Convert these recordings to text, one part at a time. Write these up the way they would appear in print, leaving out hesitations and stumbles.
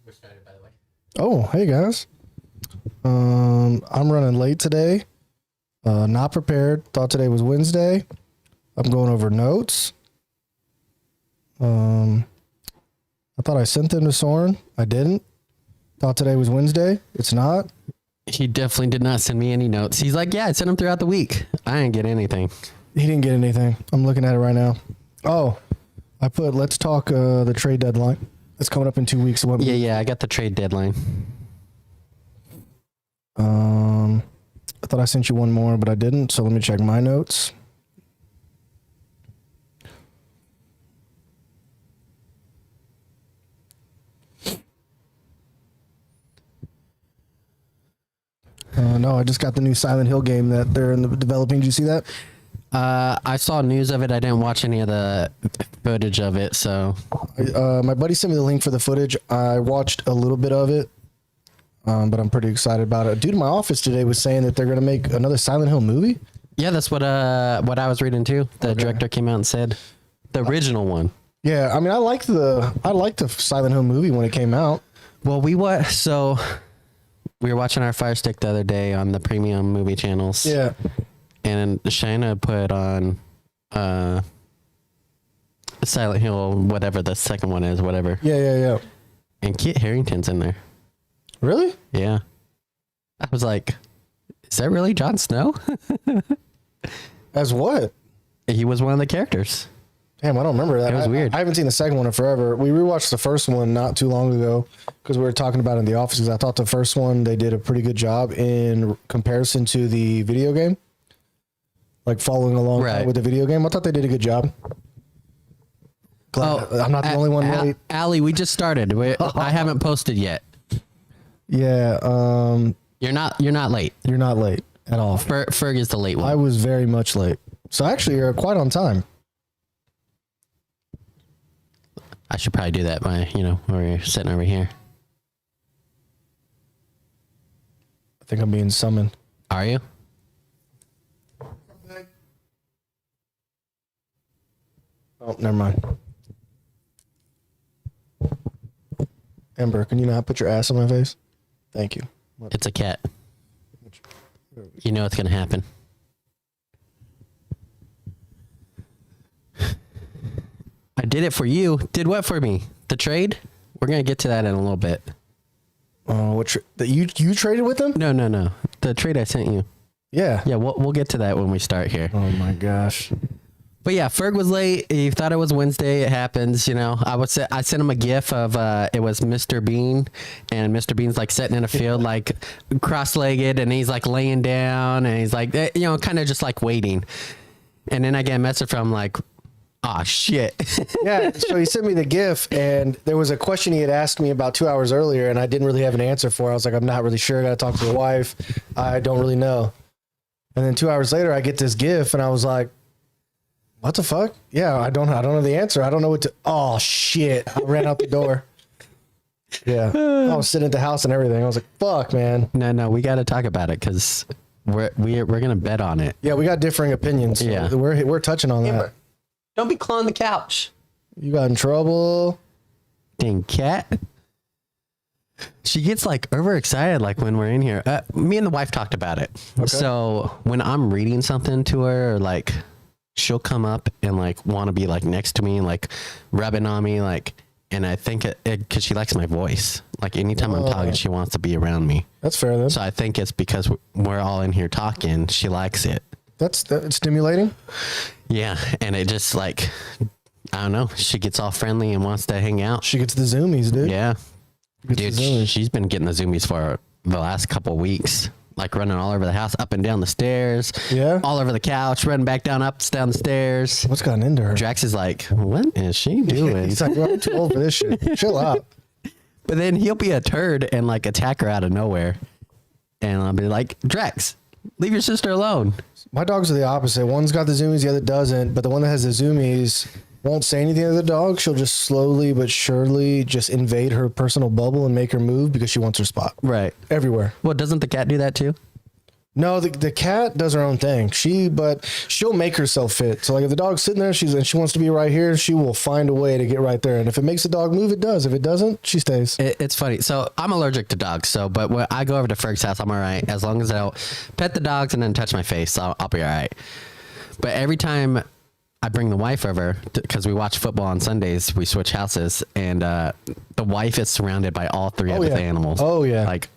We're started, by the way. Oh, hey guys. I'm running late today. Not prepared. Thought today was Wednesday. I'm going over notes. I thought I sent them to Soren. I didn't. Thought today was Wednesday. It's not. He definitely did not send me any notes. He's like, yeah, I sent them throughout the week. I didn't get anything. He didn't get anything. I'm looking at it right now. Oh, I put, let's talk the trade deadline. It's coming up in 2 weeks. Yeah, I got the trade deadline. I thought I sent you one more, but I didn't. So let me check my notes. No, I just got the new Silent Hill game that they're in the developing. Did you see that? I saw news of it. I didn't watch any of the footage of it, so. My buddy sent me the link for the footage. I watched a little bit of it, but I'm pretty excited about it. A dude in my office today was saying that they're going to make another Silent Hill movie. Yeah, that's what I was reading too. The director came out and said the original one. Yeah, I mean, I liked the Silent Hill movie when it came out. Well, we were watching our Fire Stick the other day on the premium movie channels. Yeah. And Shayna put on Silent Hill, whatever the second one is, whatever. Yeah. And Kit Harington's in there. Really? Yeah. I was like, is that really Jon Snow? As what? He was one of the characters. Damn, I don't remember that. It was weird. I haven't seen the second one in forever. We rewatched the first one not too long ago because we were talking about it in the office. I thought the first one, they did a pretty good job in comparison to the video game. Like following along with the video game. I thought they did a good job. Glad I'm not the only one late. Allie, we just started. I haven't posted yet. Yeah. You're not late. You're not late at all. Ferg is the late one. I was very much late. So actually, you're quite on time. I should probably do that by, we're sitting over here. I think I'm being summoned. Are you? Oh, never mind. Ember, can you not put your ass on my face? Thank you. It's a cat. You know it's going to happen. I did it for you. Did what for me? The trade? We're going to get to that in a little bit. Oh, you traded with them? No. The trade I sent you. Yeah. Yeah, we'll get to that when we start here. Oh my gosh. But yeah, Ferg was late. He thought it was Wednesday. It happens, I sent him a gif of it was Mr. Bean, and Mr. Bean's like sitting in a field like cross-legged, and he's like laying down, and he's like kind of just like waiting. And then I get a message from like, oh shit. Yeah, so he sent me the gif, and there was a question he had asked me about 2 hours earlier, and I didn't really have an answer for. I was like, I'm not really sure. I got to talk to the wife. I don't really know. And then 2 hours later, I get this gif, and I was like, what the fuck? Yeah, I don't know the answer. I don't know what to. Oh shit! I ran out the door. Yeah, I was sitting at the house and everything. I was like, fuck, man. No, we got to talk about it because we're gonna bet on it. Yeah, we got differing opinions. So yeah, we're touching on that. Don't be clawing the couch. You got in trouble. Dang cat. She gets like overexcited like when we're in here. Me and the wife talked about it. Okay. So when I'm reading something to her, or like she'll come up and like want to be like next to me and like rubbing on me, like, and I think it because she likes my voice. Like anytime I'm talking, she wants to be around me. That's fair then. So I think it's because we're all in here talking. She likes it. That's stimulating. Yeah, and it just like, I don't know. She gets all friendly and wants to hang out. She gets the zoomies, dude. Yeah, dude, she's been getting the zoomies for the last couple of weeks. Like running all over the house, up and down the stairs. Yeah. All over the couch, running back down the stairs. What's gotten into her? Drax is like, what is she doing? He's like, you're too old for this shit. Chill out. But then he'll be a turd and like attack her out of nowhere. And I'll be like, Drax, leave your sister alone. My dogs are the opposite. One's got the zoomies, the other doesn't. But the one that has the zoomies won't say anything to the dog. She'll just slowly but surely just invade her personal bubble and make her move because she wants her spot. Right. Everywhere. Well, doesn't the cat do that too? No, the cat does her own thing. But she'll make herself fit. So like if the dog's sitting there, and she wants to be right here, she will find a way to get right there. And if it makes the dog move, it does. If it doesn't, she stays. It's funny. So I'm allergic to dogs. But when I go over to Ferg's house, I'm all right. As long as I don't pet the dogs and then touch my face, I'll be all right. But every time I bring the wife over, because we watch football on Sundays, we switch houses, and the wife is surrounded by all three of his animals. Oh yeah. Like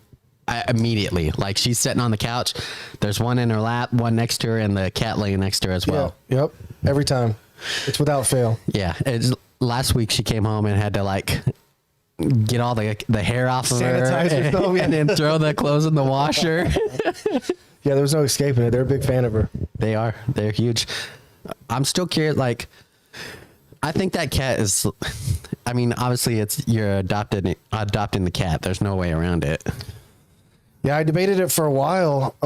immediately, like she's sitting on the couch. There's one in her lap, one next to her, and the cat laying next to her as well. Yeah. Yep. Every time. It's without fail. Yeah. Last week she came home and had to like get all the hair off of Sanitize her herself, and then throw the clothes in the washer. Yeah, there was no escaping it. They're a big fan of her. They are. They're huge. I'm still curious. Like, I think that cat is. I mean, obviously, you're adopting the cat. There's no way around it. Yeah, I debated it for a while.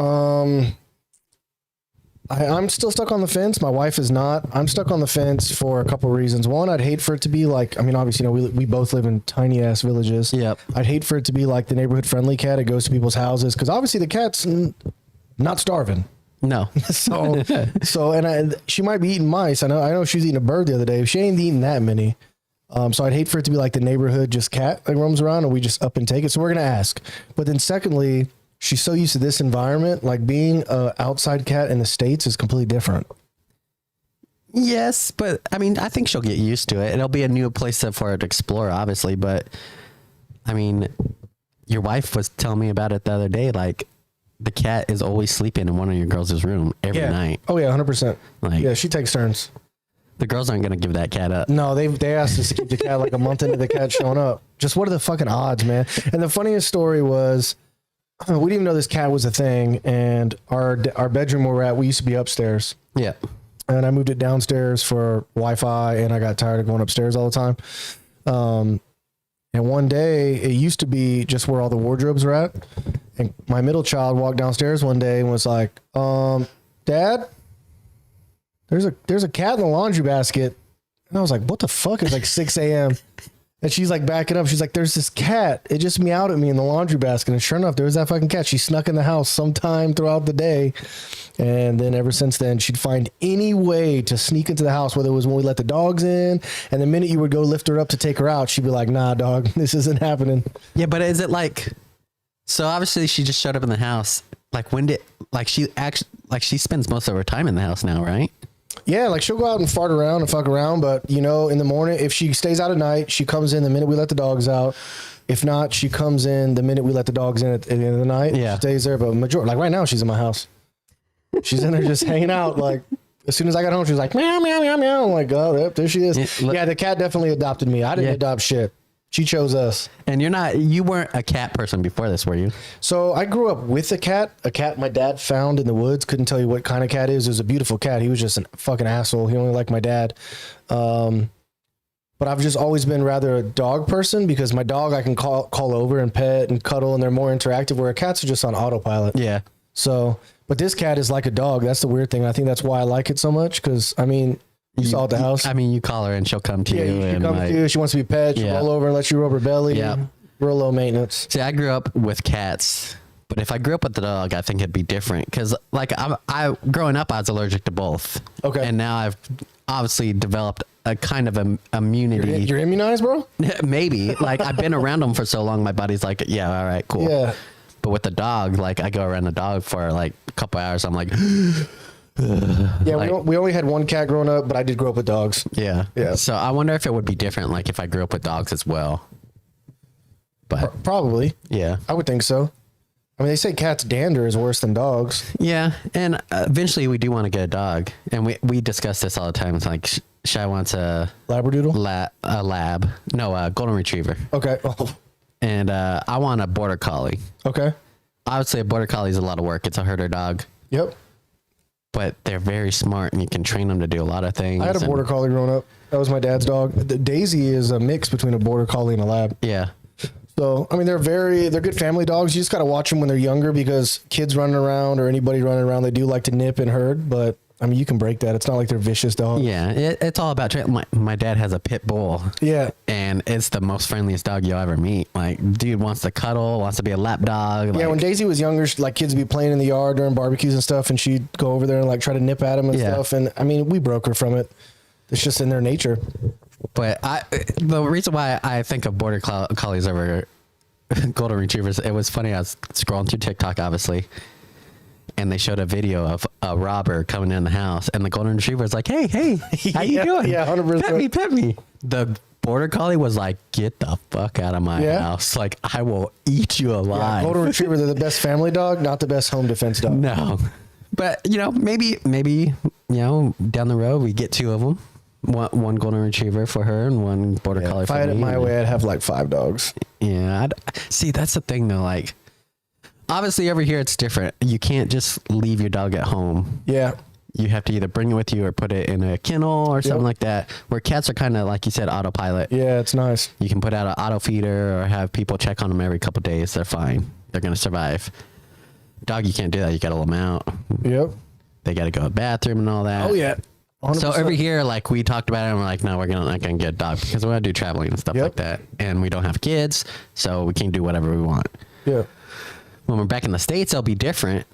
I'm still stuck on the fence. My wife is not. I'm stuck on the fence for a couple of reasons. One, I'd hate for it to be like. I mean, obviously, you know, we both live in tiny ass villages. Yep. I'd hate for it to be like the neighborhood friendly cat. It goes to people's houses because obviously the cat's not starving. No. She might be eating mice. I know she was eating a bird the other day. She ain't eating that many. So I'd hate for it to be like the neighborhood just cat that roams around and we just up and take it. So we're going to ask. But then secondly, she's so used to this environment, like being a outside cat in the States is completely different. Yes, but I mean, I think she'll get used to it. It'll be a new place for her to explore, obviously. But I mean, your wife was telling me about it the other day. Like, the cat is always sleeping in one of your girls' room every night. Oh yeah, 100%. Like, yeah, she takes turns. The girls aren't gonna give that cat up. No, they asked us to keep the cat like a month into the cat showing up. Just what are the fucking odds, man? And the funniest story was, we didn't even know this cat was a thing. And our bedroom where we're at, we used to be upstairs. Yeah. And I moved it downstairs for Wi-Fi, and I got tired of going upstairs all the time. And one day, it used to be just where all the wardrobes were at. And my middle child walked downstairs one day and was like, Dad, there's a cat in the laundry basket. And I was like, what the fuck? It's like 6 a.m. And she's like backing up. She's like, there's this cat. It just meowed at me in the laundry basket. And sure enough, there was that fucking cat. She snuck in the house sometime throughout the day. And then ever since then, she'd find any way to sneak into the house, whether it was when we let the dogs in. And the minute you would go lift her up to take her out, she'd be like, nah, dog, this isn't happening. Yeah, but is it like, so obviously she just showed up in the house. Like, when did, like, she spends most of her time in the house now, right? Yeah, like she'll go out and fart around and fuck around, but you know, in the morning, if she stays out at night, she comes in the minute we let the dogs out. If not, she comes in the minute we let the dogs in at the end of the night. Yeah. She stays there, but majority, like right now, she's in my house. She's in there just hanging out. Like as soon as I got home, she was like, meow, meow, meow, meow. I'm like, oh, yep, there she is. Yeah, the cat definitely adopted me. I didn't adopt shit. She chose us. And you weren't a cat person before this, were you? So I grew up with a cat my dad found in the woods. Couldn't tell you what kind of cat it is. It was a beautiful cat. He was just a fucking asshole. He only liked my dad. But I've just always been rather a dog person because my dog I can call over and pet and cuddle and they're more interactive where cats are just on autopilot. Yeah. So, but this cat is like a dog. That's the weird thing. I think that's why I like it so much because, I mean, you saw at the house. I mean, you call her and she'll come to you. She comes to you. She wants to be pet. She'll roll over and let you rub her belly. Yeah. Real low maintenance. See, I grew up with cats, but if I grew up with the dog, I think it'd be different. Because, like, I growing up, I was allergic to both. Okay. And now I've obviously developed a kind of immunity. You're immunized, bro? Maybe. Like, I've been around them for so long, my body's like, yeah, all right, cool. Yeah. But with the dog, like, I go around the dog for, like, a couple hours. I'm like... Yeah, like, we only had one cat growing up, but I did grow up with dogs. Yeah. Yeah. So I wonder if it would be different, like, if I grew up with dogs as well. But probably. Yeah. I would think so. I mean, they say cats' dander is worse than dogs. Yeah. And eventually we do want to get a dog. And we discuss this all the time. It's like, Shai wants a... Labradoodle? A lab. No, a golden retriever. Okay. Oh. And I want a border collie. Okay. I would say a border collie is a lot of work. It's a herder dog. Yep. But they're very smart and you can train them to do a lot of things. I had a border collie growing up. That was my dad's dog. Daisy is a mix between a border collie and a lab. Yeah. So, I mean, they're good family dogs. You just got to watch them when they're younger because kids running around or anybody running around, they do like to nip and herd. But I mean, you can break that. It's not like they're vicious dogs. Yeah, it's all about my dad has a pit bull. Yeah. And it's the most friendliest dog you'll ever meet. Like, dude wants to cuddle, wants to be a lap dog. Yeah, like, when Daisy was younger, like kids would be playing in the yard during barbecues and stuff, and she'd go over there and like try to nip at them and stuff. And I mean, we broke her from it. It's just in their nature. But the reason why I think of border collies over golden retrievers, it was funny. I was scrolling through TikTok, obviously, and they showed a video of a robber coming in the house, and the golden retriever is like, "Hey, how you doing? Yeah, 100%. Pet me." The border collie was like, "Get the fuck out of my house! Like, I will eat you alive." Yeah, golden retriever, they're the best family dog, not the best home defense dog. No, but maybe down the road we get 2 of them. One golden retriever for her and one border collie if for me. I had it my way, I'd have like 5 dogs. Yeah, see, that's the thing though. Like, obviously over here it's different. You can't just leave your dog at home. Yeah. You have to either bring it with you or put it in a kennel or something like that. Where cats are kind of, like you said, autopilot. Yeah, it's nice. You can put out an auto feeder or have people check on them every couple of days. They're fine. They're going to survive. Dog, you can't do that. You got to let them out. Yep. They got to go to the bathroom and all that. Oh, yeah. 100%. So over here, like we talked about it, and we're like, no, we're not gonna get a dog because we want to do traveling and stuff like that, and we don't have kids, so we can do whatever we want. Yeah. When we're back in the States, it'll be different.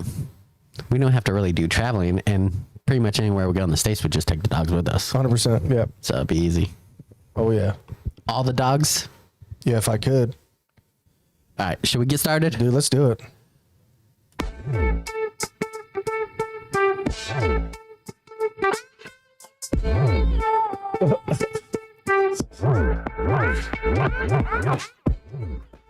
We don't have to really do traveling, and pretty much anywhere we go in the States, we just take the dogs with us. 100%. Yeah. So it'll be easy. Oh yeah. All the dogs. Yeah, if I could. All right, should we get started? Dude, let's do it.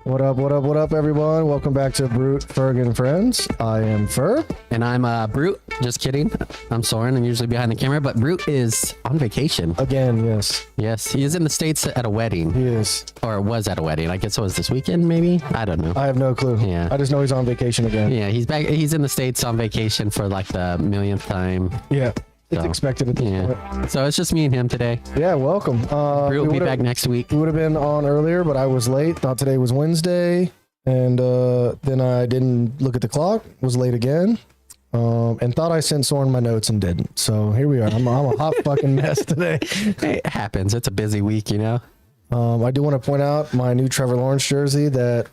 What up, everyone? Welcome back to Broot, Ferg, and Friends. I am Ferg. And I'm Broot. Just kidding. I'm Soren. I'm usually behind the camera, but Broot is on vacation. Again, yes. Yes, he is in the States at a wedding. He is. Or was at a wedding. I guess it was this weekend, maybe? I don't know. I have no clue. Yeah. I just know he's on vacation again. Yeah, he's back. He's in the States on vacation for like the millionth time. Yeah. It's So, expected at this point. So it's just me and him today. Yeah, welcome. Broot will be back next week. We would have been on earlier, but I was late. Thought today was Wednesday. And then I didn't look at the clock. Was late again. And thought I sent Soren my notes and didn't. So here we are. I'm a hot fucking mess today. It happens. It's a busy week, you know? I do want to point out my new Trevor Lawrence jersey that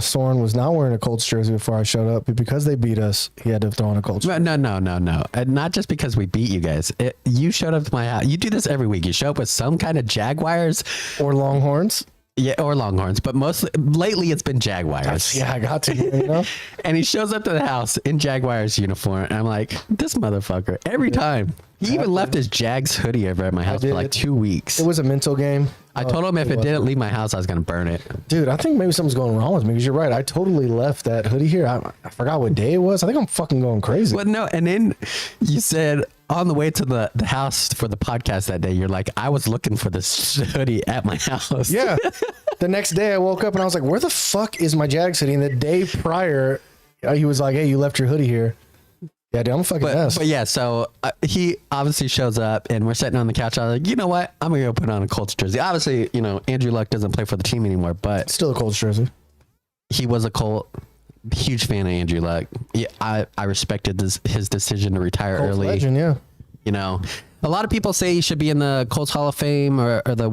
Soren was not wearing a Colts jersey before I showed up, but because they beat us, he had to throw on a Colts jersey. No. And not just because we beat you guys. You showed up to my house. You do this every week. You show up with some kind of Jaguars. Or Longhorns. Yeah, or Longhorns. But mostly, lately it's been Jaguars. Yeah, I got to, you know? And he shows up to the house in Jaguars uniform. And I'm like, this motherfucker, every time. He even left his Jags hoodie over at my house for like 2 weeks. It was a mental game. I told him if it didn't leave my house, I was going to burn it. Dude, I think maybe something's going wrong with me because you're right. I totally left that hoodie here. I forgot what day it was. I think I'm fucking going crazy. But no, and then you said on the way to the house for the podcast that day, you're like, I was looking for this hoodie at my house. Yeah. The next day I woke up and I was like, where the fuck is my Jags hoodie? And the day prior, he was like, hey, you left your hoodie here. Yeah, dude, I'm a fucking mess. But yeah, so he obviously shows up and we're sitting on the couch. I was like, you know what? I'm going to go put on a Colts jersey. Obviously, Andrew Luck doesn't play for the team anymore, but Still a Colts jersey. he was a Colt. Huge fan of Andrew Luck. Yeah, I respected his decision to retire Colts early. legend, yeah. A lot of people say he should be in the Colts Hall of Fame or the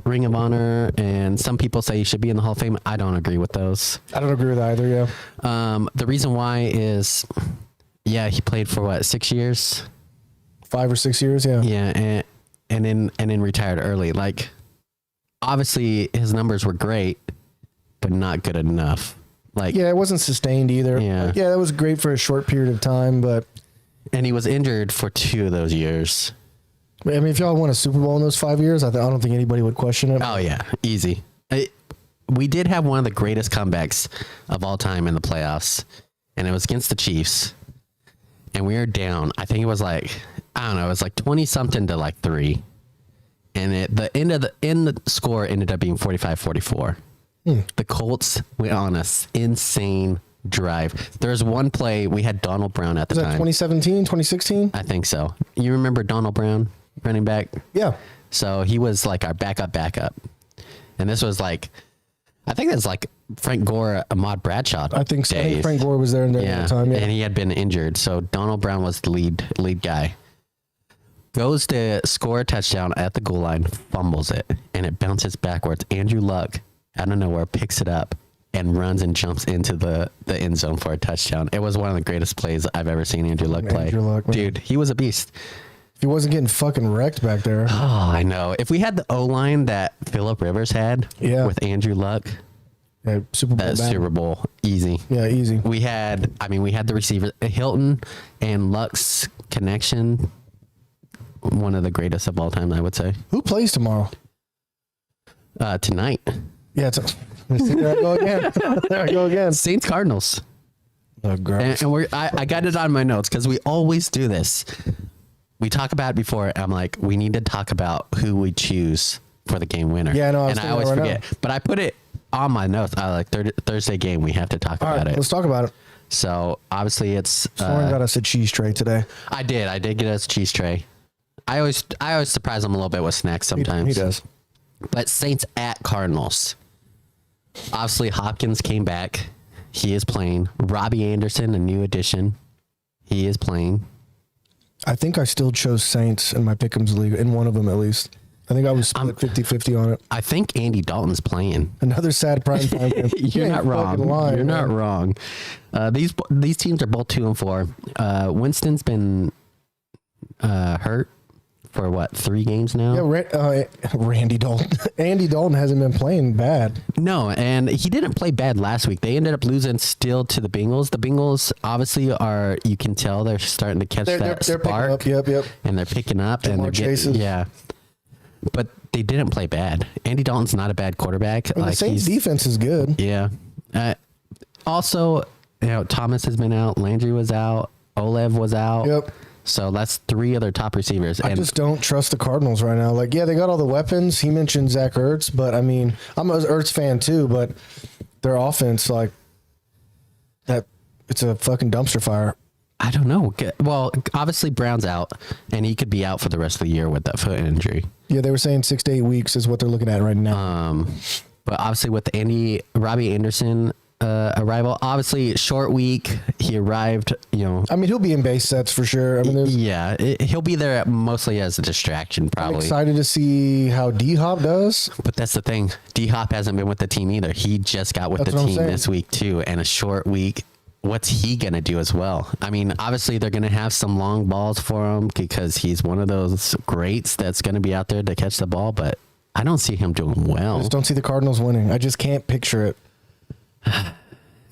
Ring of Honor, and some people say he should be in the Hall of Fame. I don't agree with those. I don't agree with either, yeah. The reason why is, he played for 6 years? 5 or 6 years, yeah. Yeah, and then retired early. Like, obviously his numbers were great, but not good enough. Like, yeah, it wasn't sustained either. Yeah. Like, yeah, that was great for a short period of time, but and he was injured for 2 of those years. I mean, if y'all won a Super Bowl in those 5 years, I don't think anybody would question it. Oh yeah, easy. We did have one of the greatest comebacks of all time in the playoffs, and it was against the Chiefs. And we were down. I think it was like, I don't know, it was like 20 something to like 3. And the end of the score ended up being 45-44. The Colts went on this insane drive. There was one play, we had Donald Brown at the Was that time. 2017, 2016? I think so. You remember Donald Brown, running back? Yeah. So he was like our backup. And this was like, I think it was like Frank Gore, Ahmad Bradshaw. I think so. I days. think Frank Gore was there at the time. Yeah. And he had been injured. So Donald Brown was the lead guy. goes to score a touchdown at the goal line, fumbles it, and it bounces backwards. Andrew Luck, out of nowhere, picks it up and runs and jumps into the end zone for a touchdown. It was one of the greatest plays I've ever seen Andrew Luck play. Dude, he was a beast. If he wasn't getting fucking wrecked back there. Oh, I know. If we had the O-line that Phillip Rivers had with Andrew Luck, Super Bowl, easy. Yeah, easy. We had the receivers, Hilton and Luck's connection, one of the greatest of all time, I would say. Who plays tomorrow? Tonight. Yeah, there I go again. There I go again. Saints Cardinals. Oh, gross. And I got it on my notes because we always do this. We talk about it before. I'm like, we need to talk about who we choose for the game winner. Yeah, no, I always forget. But I put it on my notes. I like Thursday game. We have to talk about it. Let's talk about it. So obviously it's. Someone got us a cheese tray today. I did get us a cheese tray. I always surprise him a little bit with snacks sometimes. He does. But Saints at Cardinals. Obviously Hopkins came back. He is playing. Robbie Anderson, a new addition. He is playing. I think I still chose Saints in my Pick'ems league, in one of them at least. I think I was split 50-50 on it. I think Andy Dalton's playing. Another sad prime time game. You're not wrong. You're not wrong. These teams are both 2-4. Winston's been hurt for what, 3 games now? Yeah, Randy Dalton. Andy Dalton hasn't been playing bad. No, and he didn't play bad last week. They ended up losing still to the Bengals. The Bengals obviously are, you can tell they're starting to catch that spark. Picking up, yep. And they're picking up. Jamar and they're Chases. Yeah. But they didn't play bad. Andy Dalton's not a bad quarterback. The Saints defense is good. Yeah. Also, Thomas has been out. Landry was out. Olev was out. Yep. So that's 3 other top receivers. I just don't trust the Cardinals right now. Like, yeah, they got all the weapons. He mentioned Zach Ertz, but I mean, I'm an Ertz fan too, but their offense, like, that, it's a fucking dumpster fire. I don't know. Well, obviously Brown's out, and he could be out for the rest of the year with that foot injury. Yeah, they were saying 6 to 8 weeks is what they're looking at right now. But obviously with Robbie Anderson arrival, obviously short week. He arrived, I mean, he'll be in base sets for sure. I mean, he'll be there mostly as a distraction, probably. I'm excited to see how D-Hop does. But that's the thing. D-Hop hasn't been with the team either. He just got with the team this week too, and a short week. What's he going to do as well? I mean, obviously they're going to have some long balls for him because he's one of those greats that's going to be out there to catch the ball, but I don't see him doing well. I just don't see the Cardinals winning. I just can't picture it.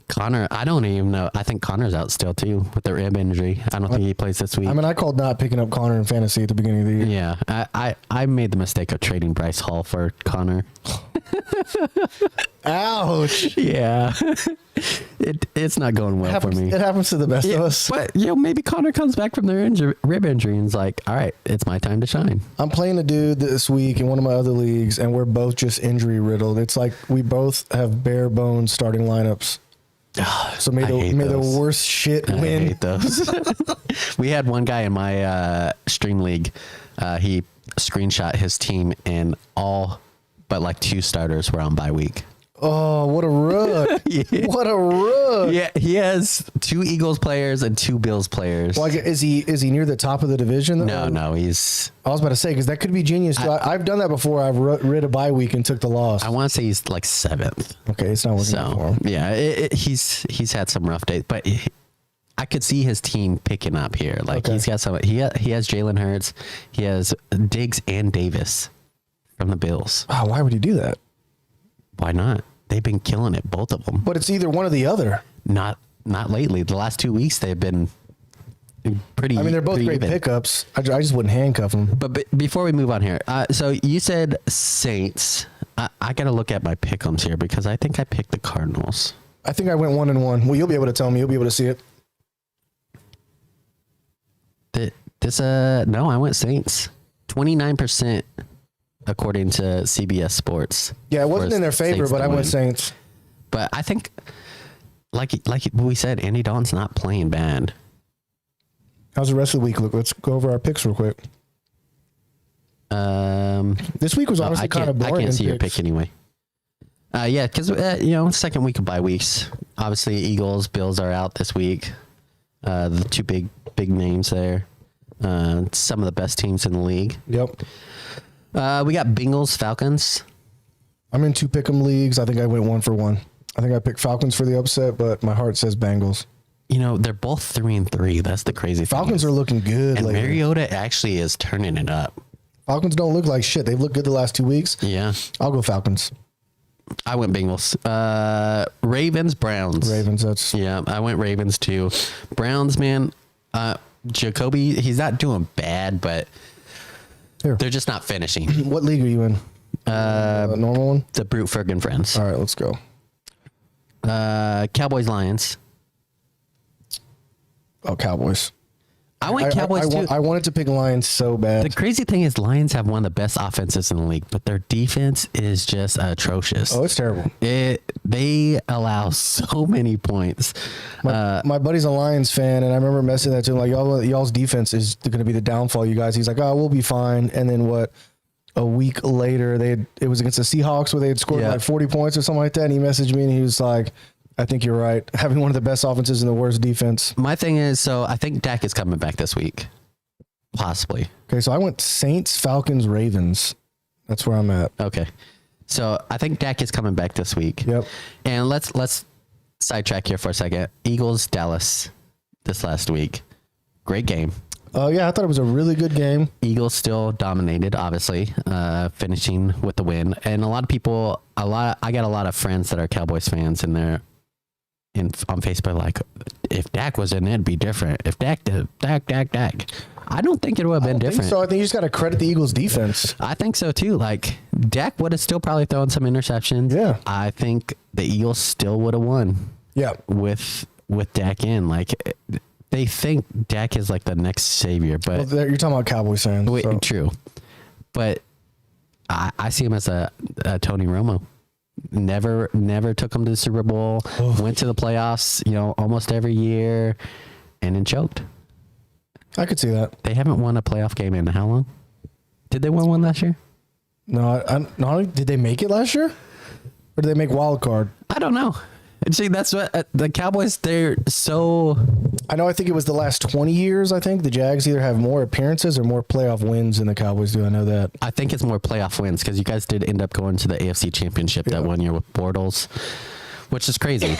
Connor, I don't even know. I think Connor's out still too with the rib injury. I don't think he plays this week. I mean, I called not picking up Connor in fantasy at the beginning of the year. Yeah, I made the mistake of trading Bryce Hall for Connor. Ouch. Yeah. It's not going well for me. It happens to the best of us. But, maybe Connor comes back from their rib injury and is like, all right, it's my time to shine. I'm playing a dude this week in one of my other leagues, and we're both just injury riddled. It's like we both have bare bones starting lineups. So may the worst shit win. I hate those. We had one guy in my stream league. He screenshot his team, and all but like 2 starters were on bye week. Oh, what a rug. Yeah. What a rug. Yeah, he has 2 Eagles players and 2 Bills players. Well, is he near the top of the division, though? No, he's... I was about to say, because that could be genius. I've done that before. I've rid a bye week and took the loss. I want to say he's like 7th. Okay, it's not working out for him. Yeah, he's had some rough days, but I could see his team picking up here. Like, he's got some... He has Jalen Hurts. He has Diggs and Davis from the Bills. Oh, why would he do that? Why not? They've been killing it, both of them. But it's either one or the other. Not lately. The last 2 weeks, they've been pretty. I mean, they're both great pickups. I just wouldn't handcuff them. But before we move on here, so you said Saints. I got to look at my pick'ems here because I think I picked the Cardinals. I think I went 1-1. Well, you'll be able to tell me. You'll be able to see it. No, I went Saints. 29%. According to CBS Sports. Yeah, it wasn't in their favor, but I went Saints. But I think, like we said, Andy Dalton's not playing bad. How's the rest of the week look? Let's go over our picks real quick. This week was honestly kind of boring. I can't see your pick anyway. Yeah, because second week of bye weeks. Obviously, Eagles, Bills are out this week. The 2 big names there. Some of the best teams in the league. Yep. We got Bengals, Falcons. I'm in 2 pick'em leagues. I think I went 1 for 1. I think I picked Falcons for the upset, but my heart says Bengals. You know, they're both 3-3. That's the crazy thing. Falcons are looking good And lately. Mariota actually is turning it up. Falcons don't look like shit. They've looked good the last 2 weeks. Yeah. I'll go Falcons. I went Bengals. Ravens, Browns. Ravens, that's... Yeah, I went Ravens too. Browns, man. Jacoby, he's not doing bad, but Here. they're just not finishing. What league are you in? The normal one? The Broot Ferg and Friends. All right, let's go. Cowboys, Lions. Oh, Cowboys. I went Cowboys too. I wanted to pick Lions so bad. The crazy thing is Lions have one of the best offenses in the league, but their defense is just atrocious. Oh, it's terrible. They allow so many points. My buddy's a Lions fan, and I remember messaging that to him, like, y'all's defense is going to be the downfall, you guys. He's like, oh, we'll be fine. And then a week later, it was against the Seahawks where they had scored like 40 points or something like that. And he messaged me and he was like, I think you're right. Having one of the best offenses and the worst defense. My thing is, so I think Dak is coming back this week. Possibly. Okay, so I went Saints, Falcons, Ravens. That's where I'm at. Okay. So I think Dak is coming back this week. Yep. And let's sidetrack here for a second. Eagles, Dallas this last week. Great game. Oh, yeah, I thought it was a really good game. Eagles still dominated, obviously, finishing with the win. And a lot of people, I got a lot of friends that are Cowboys fans, and they're on Facebook like, if Dak was in, it'd be different. If Dak did, Dak. I don't think it would have been different. So I think you just got to credit the Eagles defense. I think so too. Like Dak would have still probably thrown some interceptions. Yeah. I think the Eagles still would have won. Yeah. With Dak in, like they think Dak is like the next savior, but You're talking about Cowboys fans. wait, so. true. But I see him as a Tony Romo. Never took him to the Super Bowl. Went to the playoffs, almost every year, and then choked. I could see that. They haven't won a playoff game in how long? Did they win one last year? No, did they make it last year? Or did they make wild card? I don't know. See, that's what the Cowboys, they're so... I know, I think it was the last 20 years, I think. The Jags either have more appearances or more playoff wins than the Cowboys do. I know that. I think it's more playoff wins because you guys did end up going to the AFC Championship that 1 year with Bortles, which is crazy.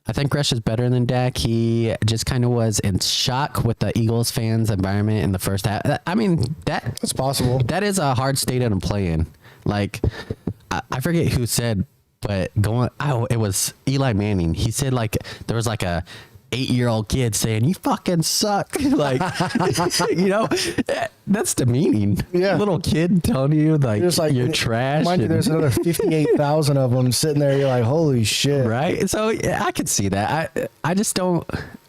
I think Gresh is better than Dak. He just kind of was in shock with the Eagles fans' environment in the first half. I mean, that's possible. That is a hard stadium to play in. Like, I forget who said, but it was Eli Manning. He said like there was like a 8-year-old kid saying, "You fucking suck." Like, that's demeaning. Yeah. Little kid telling you you're trash. Mind you, there's another 58,000 of them sitting there. You're like, holy shit. Right. So yeah, I could see that. I just don't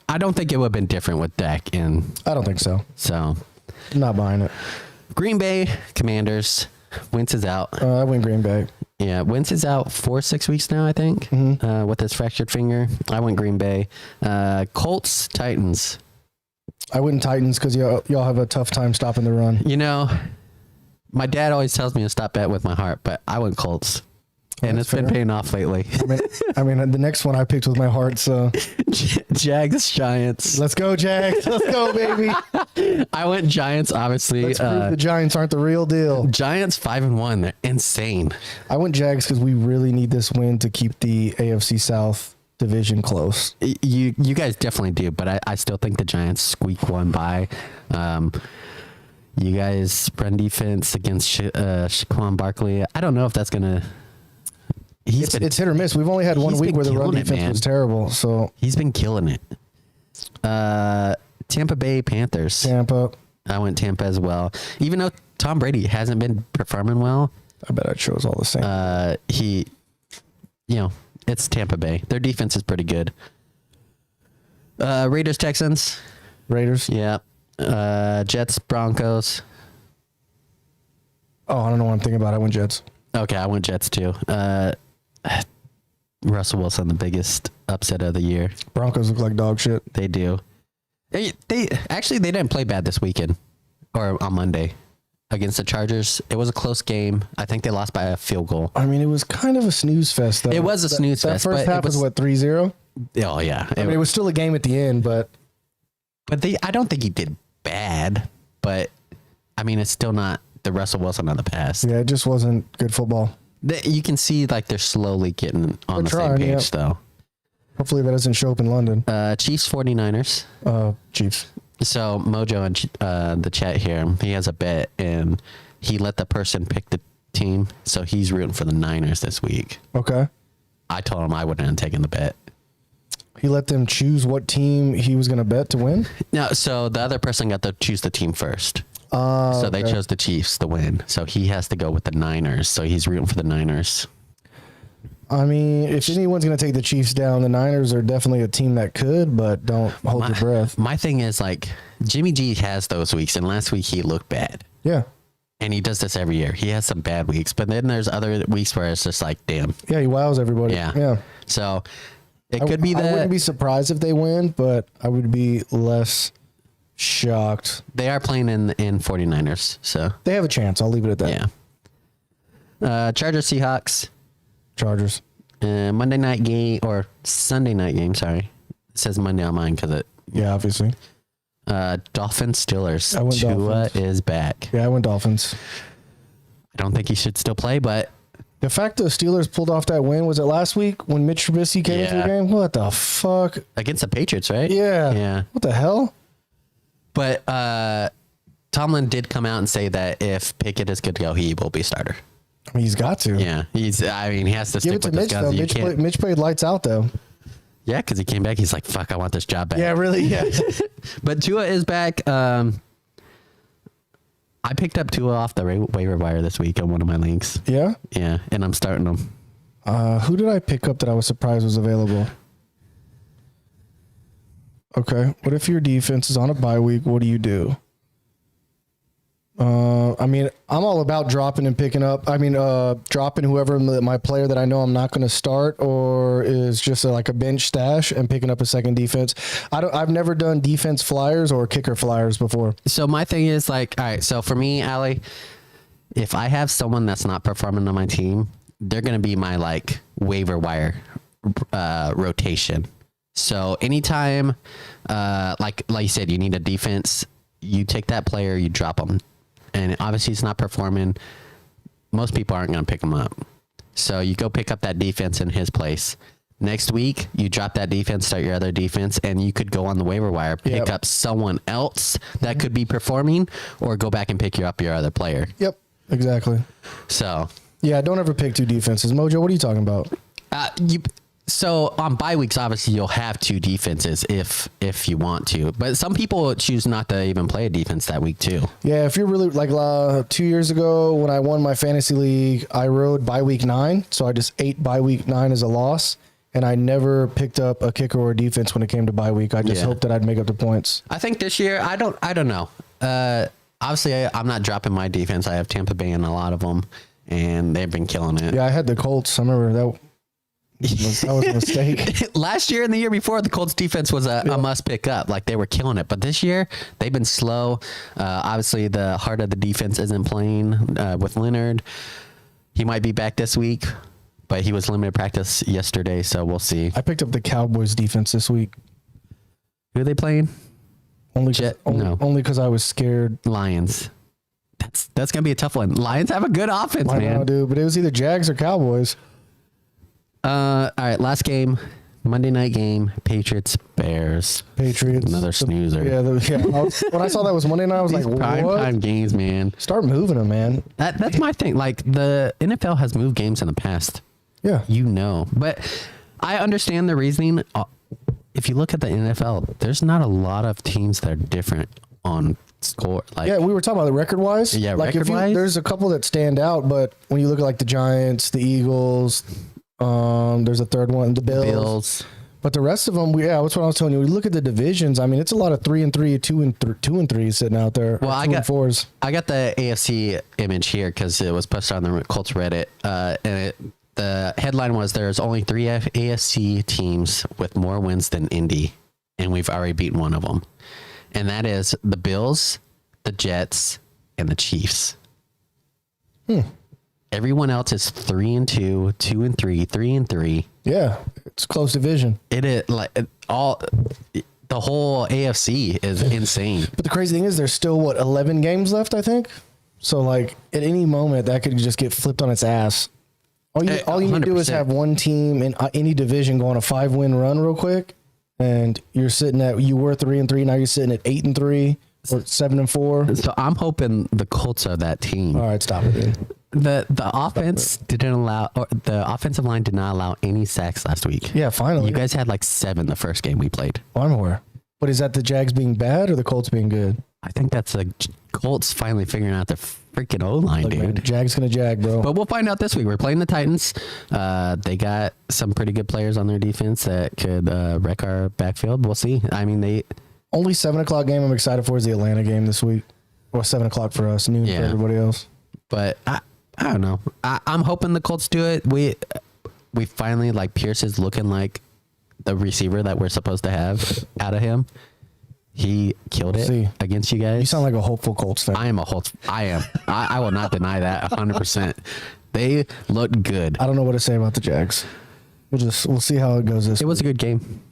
think it would have been different with Dak in. I don't think so. So I'm not buying it. Green Bay Commanders. Wentz is out. I went Green Bay. Yeah, Wentz is out 4-6 weeks now, I think, with his fractured finger. I went Green Bay. Colts, Titans. I went Titans because y'all have a tough time stopping the run. My dad always tells me to stop bet with my heart, but I went Colts. And That's it's been paying off lately. I mean, the next one I picked with my heart, so. Jags, Giants. Let's go, Jags. Let's go, baby. I went Giants, obviously. Let's prove the Giants aren't the real deal. Giants 5-1. They're insane. I went Jags because we really need this win to keep the AFC South division close. You guys definitely do, but I still think the Giants squeak one by. You guys run defense against Shaquan Barkley. I don't know if that's going to... It's hit or miss. We've only had 1 week where the run defense was terrible. So he's been killing it. Tampa Bay Panthers. Tampa. I went Tampa as well. Even though Tom Brady hasn't been performing well. I bet I chose all the same. It's Tampa Bay. Their defense is pretty good. Raiders Texans. Raiders. Yeah. Jets Broncos. Oh, I don't know what I'm thinking about. I went Jets. Okay, I went Jets too. Russell Wilson, the biggest upset of the year. Broncos look like dog shit. They do. They didn't play bad this weekend or on Monday against the Chargers. It was a close game. I think they lost by a field goal. I mean, it was kind of a snooze fest, though. It was a snooze fest. That first half was what, 3-0? Oh, yeah. It was still a game at the end, but I don't think he did bad, but I mean, it's still not the Russell Wilson of the past. Yeah, it just wasn't good football. You can see like they're slowly getting on the same page, though. Hopefully that doesn't show up in London. Chiefs 49ers. Chiefs. So Mojo in the chat here, he has a bet, and he let the person pick the team, so he's rooting for the Niners this week. Okay. I told him I wouldn't have taken the bet. He let them choose what team he was going to bet to win? No, so the other person got to choose the team first. So they chose the Chiefs to win. So he has to go with the Niners. So he's rooting for the Niners. I mean, if anyone's going to take the Chiefs down, the Niners are definitely a team that could, but don't hold your breath. My thing is, like, Jimmy G has those weeks, and last week he looked bad. Yeah. And he does this every year. He has some bad weeks, but then there's other weeks where it's just like, damn. Yeah, he wows everybody. Yeah. So it could be that. I wouldn't be surprised if they win, but I would be less shocked. They are playing in 49ers, so. They have a chance. I'll leave it at that. Yeah. Chargers, Seahawks. Chargers. Monday night game, or Sunday night game, sorry. It says Monday on mine because it. Yeah, obviously. Dolphins, Steelers. I went Tua Dolphins. is back. Yeah, I went Dolphins. I don't think he should still play, but. The fact the Steelers pulled off that win, was it last week when Mitch Trubisky came into the game? What the fuck? Against the Patriots, right? Yeah. Yeah. What the hell? But Tomlin did come out and say that if Pickett is good to go, he will be starter. I mean, he's got to. Yeah. He has to Give it stick to with Mitch, this guy. though. Mitch played lights out, though. Yeah, because he came back. He's like, fuck, I want this job back. Yeah, really? Yeah. But Tua is back. I picked up Tua off the waiver wire this week on one of my leagues. Yeah? Yeah, and I'm starting him. Who did I pick up that I was surprised was available? Okay. What if your defense is on a bye week? What do you do? I mean, I'm all about dropping and picking up. I mean, dropping whoever my player that I know I'm not going to start, or is just like a bench stash, and picking up a second defense. I've never done defense flyers or kicker flyers before. So my thing is like, all right, so for me, Allie, if I have someone that's not performing on my team, they're going to be my like waiver wire rotation. So anytime, like you said, you need a defense, you take that player, you drop them. And obviously he's not performing. Most people aren't going to pick him up. So you go pick up that defense in his place. Next week, you drop that defense, start your other defense, and you could go on the waiver wire, pick up someone else that could be performing, or go back and pick up your other player. Yep, exactly. So. Yeah, don't ever pick two defenses. Mojo, what are you talking about? So on bye weeks, obviously you'll have two defenses if you want to, but some people choose not to even play a defense that week too. Yeah, if you're really like 2 years ago when I won my fantasy league, I rode bye week 9, so I just ate bye week 9 as a loss, and I never picked up a kicker or a defense when it came to bye week. I just hoped that I'd make up the points. I think this year I don't know. Obviously I'm not dropping my defense. I have Tampa Bay in a lot of them, and they've been killing it. Yeah, I had the Colts. I remember that. That was a mistake. Last year and the year before, the Colts defense was a must pick up. Like, they were killing it. But this year, they've been slow. Obviously, the heart of the defense isn't playing with Leonard. He might be back this week, but he was limited practice yesterday, so we'll see. I picked up the Cowboys defense this week. Who are they playing? Only because I was scared. Lions. That's going to be a tough one. Lions have a good offense, man. I know, dude, but it was either Jags or Cowboys. All right, last game, Monday night game, Patriots. Another snoozer. Yeah, when I saw that was Monday night, I was like, what? Prime time games, man. Start moving them, man. That's my thing. Like, the NFL has moved games in the past. Yeah. But I understand the reasoning. If you look at the NFL, there's not a lot of teams that are different on score. Like, yeah, we were talking about the record-wise. Yeah, like record-wise. There's a couple that stand out, but when you look at like the Giants, the Eagles, there's a third one, the Bills. But the rest of them, that's what I was telling you. We look at the divisions. I mean, it's a lot of 3-3, 2-3 sitting out there. Well, I got 4s. I got the AFC image here because it was posted on the Colts Reddit, and the headline was there's only 3 AFC teams with more wins than Indy, and we've already beaten one of them, and that is the Bills, the Jets, and the Chiefs. Everyone else is 3-2, 2-3, 3-3. Yeah, it's a close division. It is like all the whole AFC is insane. But the crazy thing is, there's still 11 games left, I think. So like at any moment, that could just get flipped on its ass. All you need to do is have one team in any division go on a 5-win run real quick, and you were 3-3, now you're sitting at 8-3 or 7-4. So I'm hoping the Colts are that team. All right, stop it, dude. The offense didn't allow, or the offensive line did not allow any sacks last week. Yeah, finally. You guys had like 7 the first game we played. Oh, I'm aware. But is that the Jags being bad or the Colts being good? I think that's the Colts finally figuring out their freaking O-line, Look, dude. man, Jags gonna jag, bro. But we'll find out this week. We're playing the Titans. They got some pretty good players on their defense that could wreck our backfield. We'll see. I mean, they only 7:00 game I'm excited for is the Atlanta game this week. Or 7:00 for us, noon for everybody else. But I don't know. I'm hoping the Colts do it. We finally, like, Pierce is looking like the receiver that we're supposed to have out of him. He killed it against you guys. You sound like a hopeful Colts fan. I am a Colts. I am. I will not deny that 100%. They looked good. I don't know what to say about the Jags. We'll see how it goes this week. It was a good game.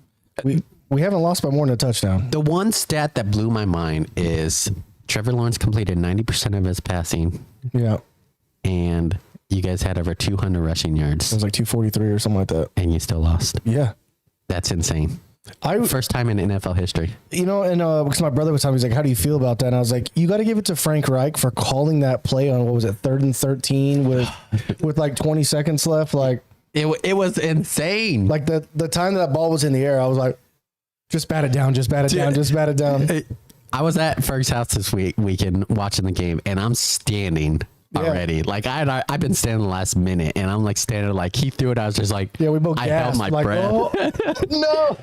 We haven't lost by more than a touchdown. The one stat that blew my mind is Trevor Lawrence completed 90% of his passing. Yeah. And you guys had over 200 rushing yards. It was like 243 or something like that. And you still lost. Yeah. That's insane. First time in NFL history. You know, and because my brother was telling me, he's like, how do you feel about that? And I was like, you got to give it to Frank Reich for calling that play on, 3rd and 13 with like 20 seconds left. Like it was insane. Like the time that ball was in the air, I was like, just bat it down, just bat it down, just bat it down. I was at Ferg's house this weekend watching the game, and I'm standing already. Like I've been standing the last minute, and I'm like standing like he threw it. I was just like, yeah, we both I held my breath. Oh, no.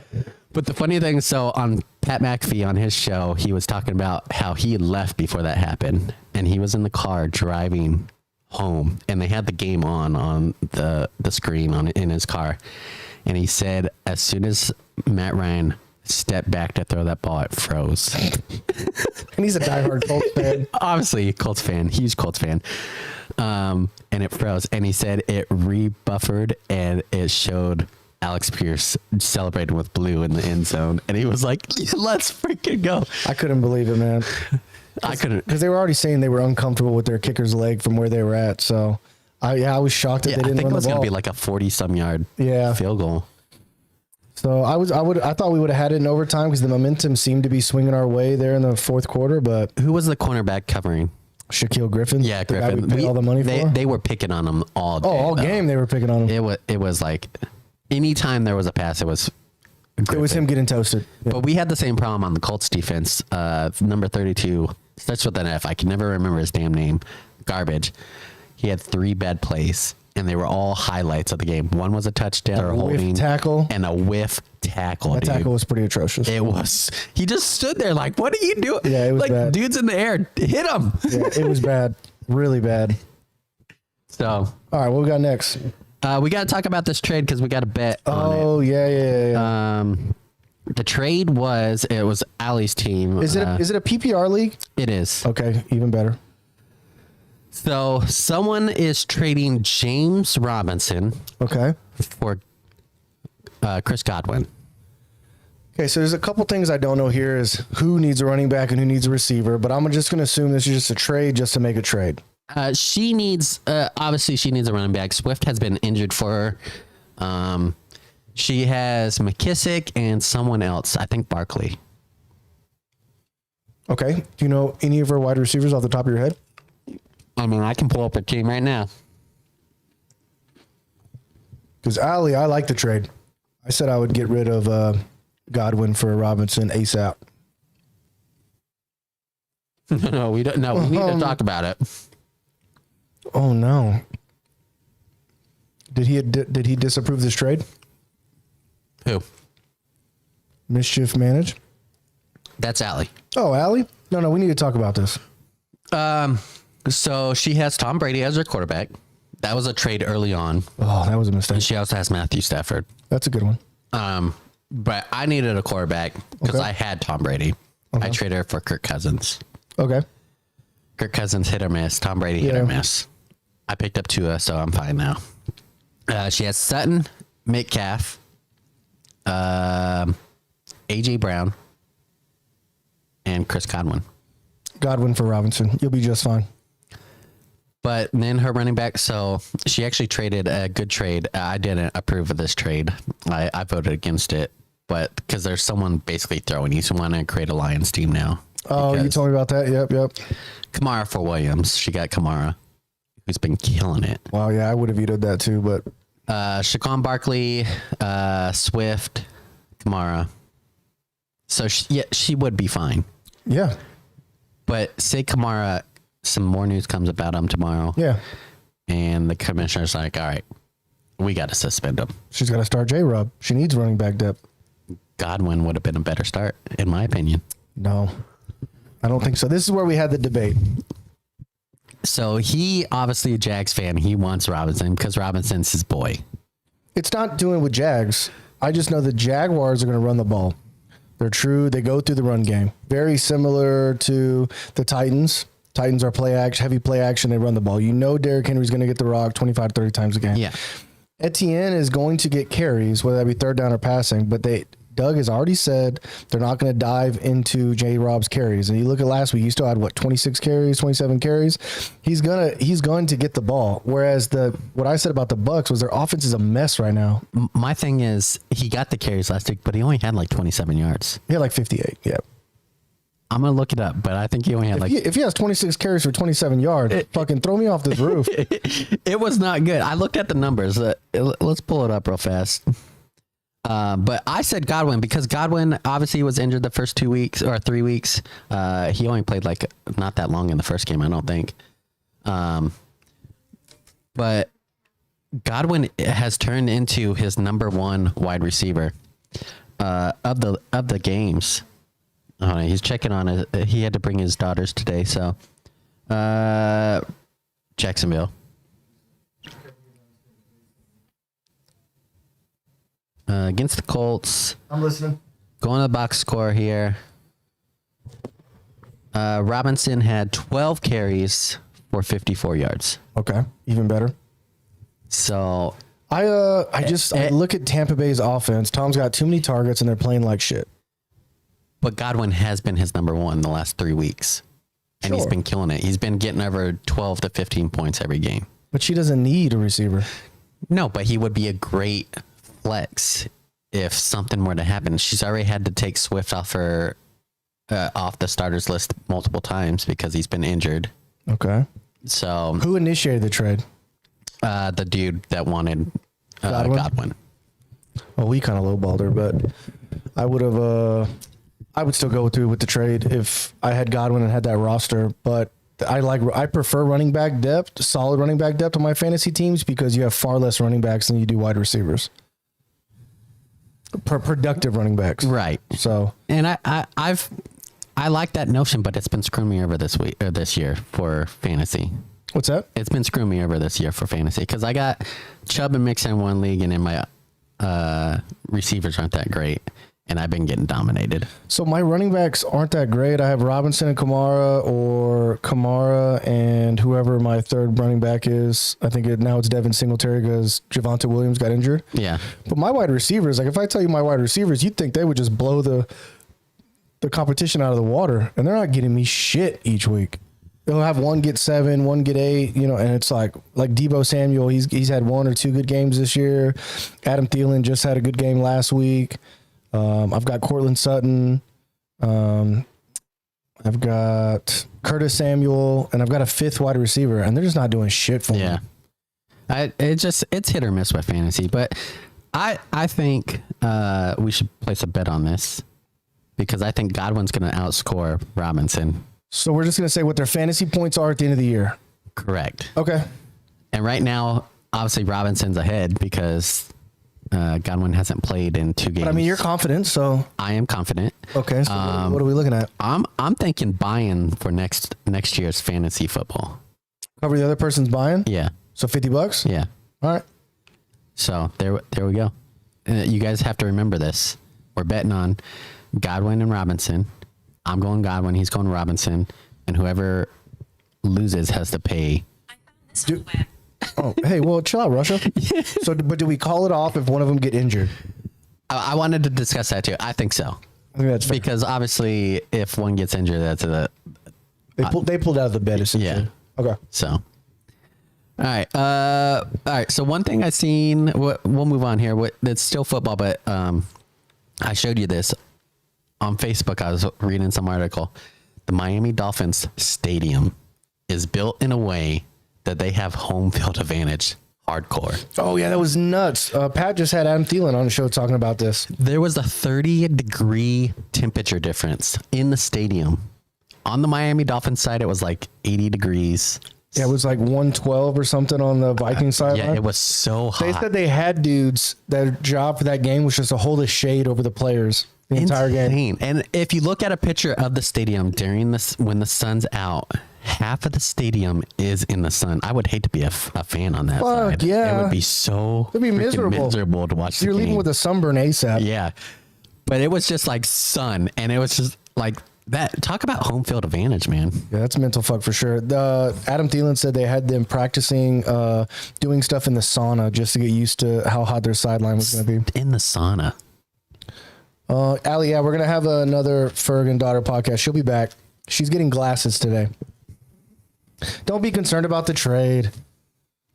But the funny thing, so on Pat McAfee on his show, he was talking about how he had left before that happened, and he was in the car driving home, and they had the game on the screen in his car, and he said as soon as Matt Ryan stepped back to throw that ball, it froze. And he's a diehard Colts fan. Obviously, Colts fan, huge Colts fan. And it froze, and he said it rebuffered, and it showed Alex Pierce celebrating with blue in the end zone, and he was like, let's freaking go. I couldn't believe it, man. I couldn't, because they were already saying they were uncomfortable with their kicker's leg from where they were at. So I was shocked that they didn't I think run it was the going ball. to be like a 40-some yard field goal. So I thought we would have had it in overtime because the momentum seemed to be swinging our way there in the fourth quarter. But who was the cornerback covering? Shaquille Griffin. Yeah, the Griffin. guy we paid all the money for. They were picking on him all day. All game they were picking on him. It was like anytime there was a pass, it was Griffin. It was him getting toasted. Yeah. But we had the same problem on the Colts defense. Number 32 starts with an F. I can never remember his damn name. Garbage. He had 3 bad plays, and they were all highlights of the game. One was a touchdown or holding tackle, and a whiff tackle. That tackle was pretty atrocious. It was. He just stood there like, "What are you doing?" Yeah, it was like bad. Dude's in the air, hit him. Yeah, it was bad, really bad. So, all right, what we got next? We got to talk about this trade because we got a bet. Oh, yeah. The trade was Allie's team. Is it a PPR league? It is. Okay, even better. So someone is trading James Robinson. Okay. For Chris Godwin. Okay, so there's a couple things I don't know here is who needs a running back and who needs a receiver, but I'm just going to assume this is just a trade just to make a trade. She needs obviously she needs a running back. Swift has been injured for her. She has McKissick and someone else. I think Barkley. Okay. Do you know any of her wide receivers off the top of your head? I mean, I can pull up her team right now. Because Allie, I like the trade. I said I would get rid of Godwin for Robinson ASAP. No, we don't. No, we need to talk about it. Oh no! Did he disapprove this trade? Who? Mischief manage. That's Allie. Oh, Allie? No, we need to talk about this. So she has Tom Brady as her quarterback. That was a trade early on. Oh, that was a mistake. And she also has Matthew Stafford. That's a good one. But I needed a quarterback because I had Tom Brady. I traded her for Kirk Cousins. Okay. Kirk Cousins hit or miss. Tom Brady hit or miss. I picked up Tua, so I'm fine now. She has Sutton, Metcalf, AJ Brown, and Chris Godwin. Godwin for Robinson. You'll be just fine. But then her running back, so she actually traded a good trade. I didn't approve of this trade. I voted against it, but because there's someone basically throwing. You want to create a Lions team now. Oh, you told me about that. Yep. Kamara for Williams. She got Kamara, who's been killing it. Wow, yeah, I would have vetoed that too, but Shaquan Barkley, Swift, Kamara. So she would be fine. Yeah. But say Kamara, some more news comes about him tomorrow. Yeah. And the commissioner's like, all right, we got to suspend him. She's got to start J-Rob. She needs running back depth. Godwin would have been a better start, in my opinion. No, I don't think so. This is where we had the debate. So he, obviously a Jags fan, he wants Robinson because Robinson's his boy. It's not doing with Jags. I just know the Jaguars are going to run the ball. They're true. They go through the run game. Very similar to the Titans. Titans are heavy play action. They run the ball. You know Derrick Henry's going to get the rock 25 to 30 times a game. Yeah. Attn is going to get carries, whether that be third down or passing, but Doug has already said they're not going to dive into J-Rob's carries. And you look at last week, he still had 26 carries, 27 carries. He's going to get the ball. Whereas what I said about the Bucs was their offense is a mess right now. My thing is he got the carries last week, but he only had 27 yards. He had 58. Yeah. I'm going to look it up, but I think he only had if he has 26 carries for 27 yards, fucking throw me off this roof. It was not good. I looked at the numbers. Let's pull it up real fast. But I said Godwin because Godwin obviously was injured the first 2 weeks or 3 weeks. He only played not that long in the first game, I don't think. But Godwin has turned into his number one wide receiver of the games. He's checking on it. He had to bring his daughters today, so Jacksonville. Against the Colts. I'm listening. Going to the box score here. Robinson had 12 carries for 54 yards. Okay, even better. So I look at Tampa Bay's offense. Tom's got too many targets and they're playing like shit. But Godwin has been his number one the last 3 weeks. And he's been killing it. He's been getting over 12 to 15 points every game. But she doesn't need a receiver. No, but he would be a great flex if something were to happen. She's already had to take Swift off the starters list multiple times because he's been injured. Okay. So who initiated the trade? The dude that wanted Godwin. Well, we kind of lowballed her, but I would still go through with the trade if I had Godwin and had that roster. But I prefer running back depth, solid running back depth on my fantasy teams because you have far less running backs than you do wide receivers. Productive running backs, right? So, and I like that notion, but it's been screwing me over this year for fantasy. What's that? It's been screwing me over this year for fantasy because I got Chubb and Mixon in one league, and then my receivers aren't that great, and I've been getting dominated. So my running backs aren't that great. I have Robinson and Kamara, or Kamara and whoever my third running back is. I think now it's Devin Singletary because Javonte Williams got injured. Yeah. But my wide receivers, if I tell you my wide receivers, you'd think they would just blow the competition out of the water, and they're not getting me shit each week. They'll have one get 7, one get 8, and it's like Deebo Samuel. He's had 1 or 2 good games this year. Adam Thielen just had a good game last week. I've got Cortland Sutton. I've got Curtis Samuel, and I've got a 5th wide receiver, and they're just not doing shit for me. Yeah. It's hit or miss with fantasy, but I think we should place a bet on this because I think Godwin's going to outscore Robinson. So we're just going to say what their fantasy points are at the end of the year. Correct. Okay. And right now, obviously Robinson's ahead because Godwin hasn't played in 2 games. But I mean, you're confident, so I am confident. Okay. So what are we looking at? I'm thinking buy-in for next year's fantasy football. Cover the other person's buy-in? Yeah. So $50? Yeah. All right. So there we go. You guys have to remember this. We're betting on Godwin and Robinson. I'm going Godwin. He's going Robinson. And whoever loses has to pay. Oh, hey, well, chill out, Russia. But do we call it off if one of them get injured? I wanted to discuss that too. I think so. I think that's fair. Because obviously, if one gets injured, that's a They pulled out of the bed. Essentially. Yeah. Okay. So. All right. So one thing I seen. We'll move on here. It's still football, but I showed you this on Facebook. I was reading some article. The Miami Dolphins stadium is built in a way that they have home field advantage. Hardcore. Oh yeah, that was nuts. Pat just had Adam Thielen on the show talking about this. There was a 30-degree temperature difference in the stadium. On the Miami Dolphins side, it was like 80 degrees. Yeah, it was like 112 or something on the Vikings side. Yeah, it was so hot. They said they had dudes, their job for that game was just to hold a shade over the players the entire game. And if you look at a picture of the stadium during this, when the sun's out, half of the stadium is in the sun. I would hate to be a fan on that side. Yeah. It would be so It'd be miserable to watch the You're game. leaving with a sunburn ASAP. Yeah. But it was just like sun, and it was just like that. Talk about home field advantage, man. Yeah, that's a mental fuck for sure. Adam Thielen said they had them practicing doing stuff in the sauna just to get used to how hot their sideline was going to be. In the sauna. Allie, yeah, we're going to have another Ferg and Daughter podcast. She'll be back. She's getting glasses today. Don't be concerned about the trade.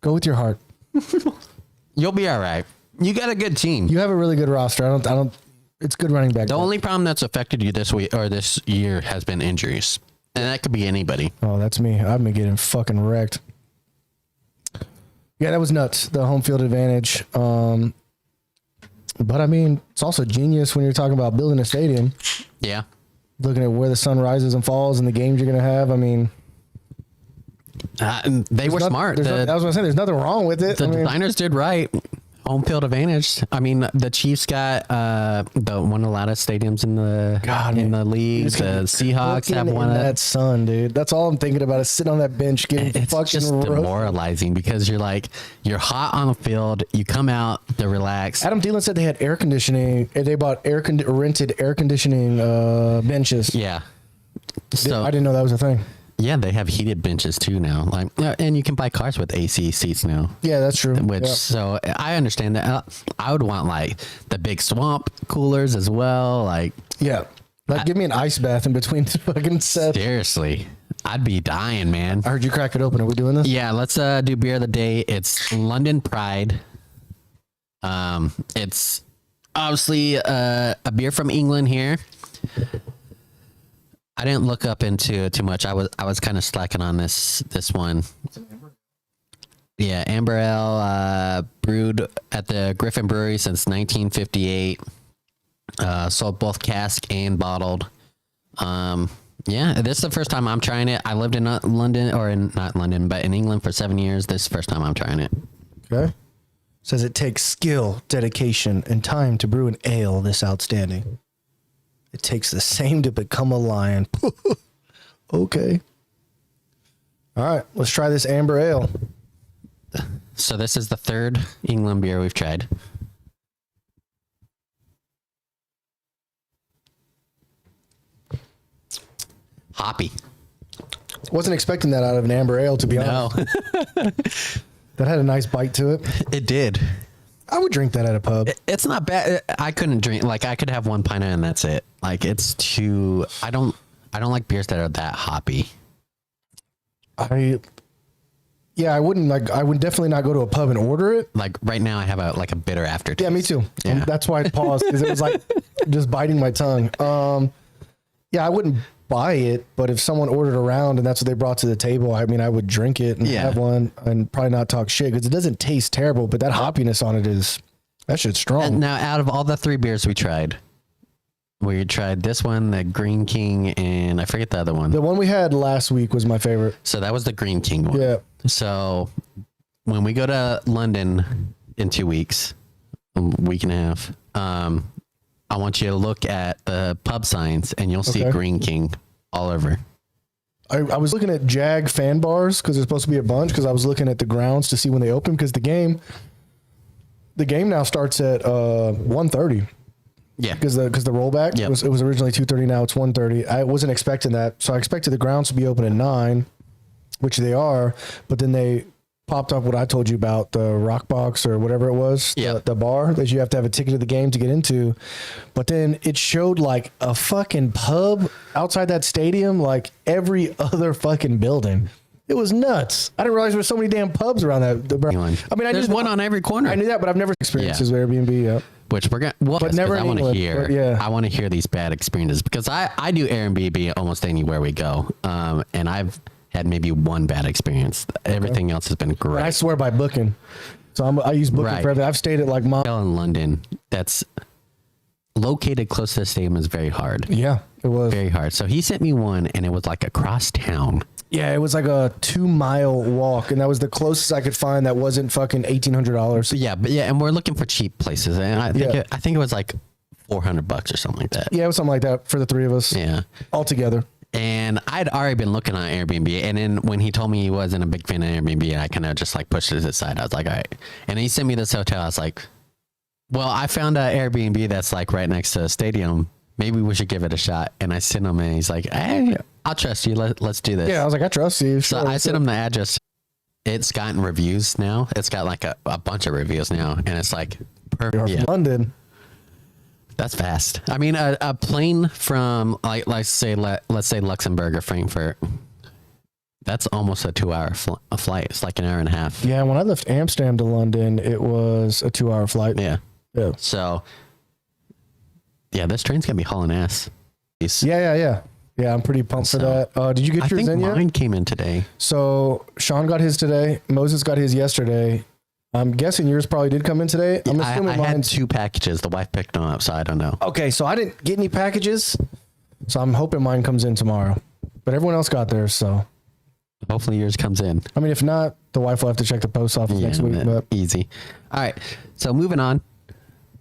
Go with your heart. You'll be all right. You got a good team. You have a really good roster. I don't. It's good running back. The only problem that's affected you this week or this year has been injuries, and that could be anybody. Oh, that's me. I've been getting fucking wrecked. Yeah, that was nuts. The home field advantage. But I mean, it's also genius when you're talking about building a stadium. Yeah. Looking at where the sun rises and falls and the games you're going to have. I mean, they were smart. I was going to say, there's nothing wrong with it. The designers did right. Home field advantage. I mean, the Chiefs got one of the loudest stadiums in the league. The Seahawks have one. That sun, dude. That's all I'm thinking about is sitting on that bench getting it's fucking just demoralizing because you're hot on the field. You come out to relax. Adam Thielen said they had air conditioning. They bought rented air conditioning benches. Yeah. So I didn't know that was a thing. Yeah, they have heated benches too now. Like, and you can buy cars with AC seats now. Yeah, that's true. So I understand that. I would want like the big swamp coolers as well. Like, yeah, give me an ice bath in between the fucking sets. Seriously, I'd be dying, man. I heard you crack it open. Are we doing this? Yeah, let's do beer of the day. It's London Pride. It's obviously a beer from England here. I didn't look up into it too much. I was kind of slacking on this one. Yeah, Amber Ale, brewed at the Griffin Brewery since 1958. Sold both cask and bottled. Yeah, this is the first time I'm trying it. I lived in London, or not London, but in England for 7 years. This is the first time I'm trying it. Okay. Says it takes skill, dedication, and time to brew an ale this outstanding. It takes the same to become a lion. Okay. All right, let's try this amber ale. So this is the third England beer we've tried. Hoppy. Wasn't expecting that out of an amber ale, to be honest. No. That had a nice bite to it. It did. I would drink that at a pub. It's not bad. I couldn't drink, like I could have one pint and that's it. Like it's too, I don't like beers that are that hoppy. I would definitely not go to a pub and order it. Like right now I have a bitter aftertaste. Yeah, me too. Yeah. That's why I paused, because it was like just biting my tongue. Yeah, I wouldn't buy it, but if someone ordered around and that's what they brought to the table, I mean, I would drink it and have one and probably not talk shit, because it doesn't taste terrible, but that hoppiness on it that shit's strong. And now, out of all the three beers we tried this one, the Green King, and I forget the other one. The one we had last week was my favorite. So that was the Green King one. Yeah. So when we go to London in 2 weeks, a week and a half, I want you to look at the pub signs and you'll see Green King all over. I was looking at Jag fan bars because there's supposed to be a bunch, because I was looking at the grounds to see when they open, because the game now starts at 1:30. Yeah. Because the rollback it was originally 2:30, now it's 1:30. I wasn't expecting that. So I expected the grounds to be open at 9, which they are, but then they popped up what I told you about, the Rock Box or whatever it was, the bar that you have to have a ticket to the game to get into. But then it showed like a fucking pub outside that stadium, like every other fucking building. It was nuts. I didn't realize there were so many damn pubs around that. I mean, there's one on every corner. I knew that, but I've never experienced this with Airbnb yet. Which we're gonna, but never. I want to hear. Yeah. I want to hear these bad experiences because I do Airbnb almost anywhere we go, and I've had maybe one bad experience. Everything else has been great. And I swear by Booking, so I use Booking for everything. I've stayed at like hotel in London that's located close to the stadium is very hard. Yeah, it was very hard. So he sent me one, and it was like across town. Yeah, it was like a 2-mile walk, and that was the closest I could find that wasn't fucking $1,800. Yeah, and we're looking for cheap places, and I think it was like $400 or something like that. Yeah, it was something like that for the three of us. Yeah, all together. And I'd already been looking on Airbnb, and then when he told me he wasn't a big fan of Airbnb, I kind of just like pushed it aside. I was like, all right. And he sent me this hotel. I was like, well, I found an Airbnb that's like right next to a stadium. Maybe we should give it a shot. And I sent him, and he's like, hey, I'll trust you. Let's do this. Yeah, I was like, I trust you. So I sent him the address. It's gotten reviews now. It's got like a bunch of reviews now, and it's like perfect. Yeah. London. That's fast. I mean, a plane from let's say Luxembourg or Frankfurt. That's almost a 2-hour flight. It's like an hour and a half. Yeah, when I left Amsterdam to London, it was a 2-hour flight. Yeah. Yeah. So, yeah, this train's gonna be hauling ass. Yeah. Yeah, I'm pretty pumped for that. Did you get yours in yet? Mine came in today. So Sean got his today. Moses got his yesterday. I'm guessing yours probably did come in today. I'm assuming I had 2 packages. The wife picked them up, so I don't know. Okay, so I didn't get any packages, so I'm hoping mine comes in tomorrow. But everyone else got theirs, so hopefully yours comes in. I mean, if not, the wife will have to check the post office next week. But easy. All right, so moving on.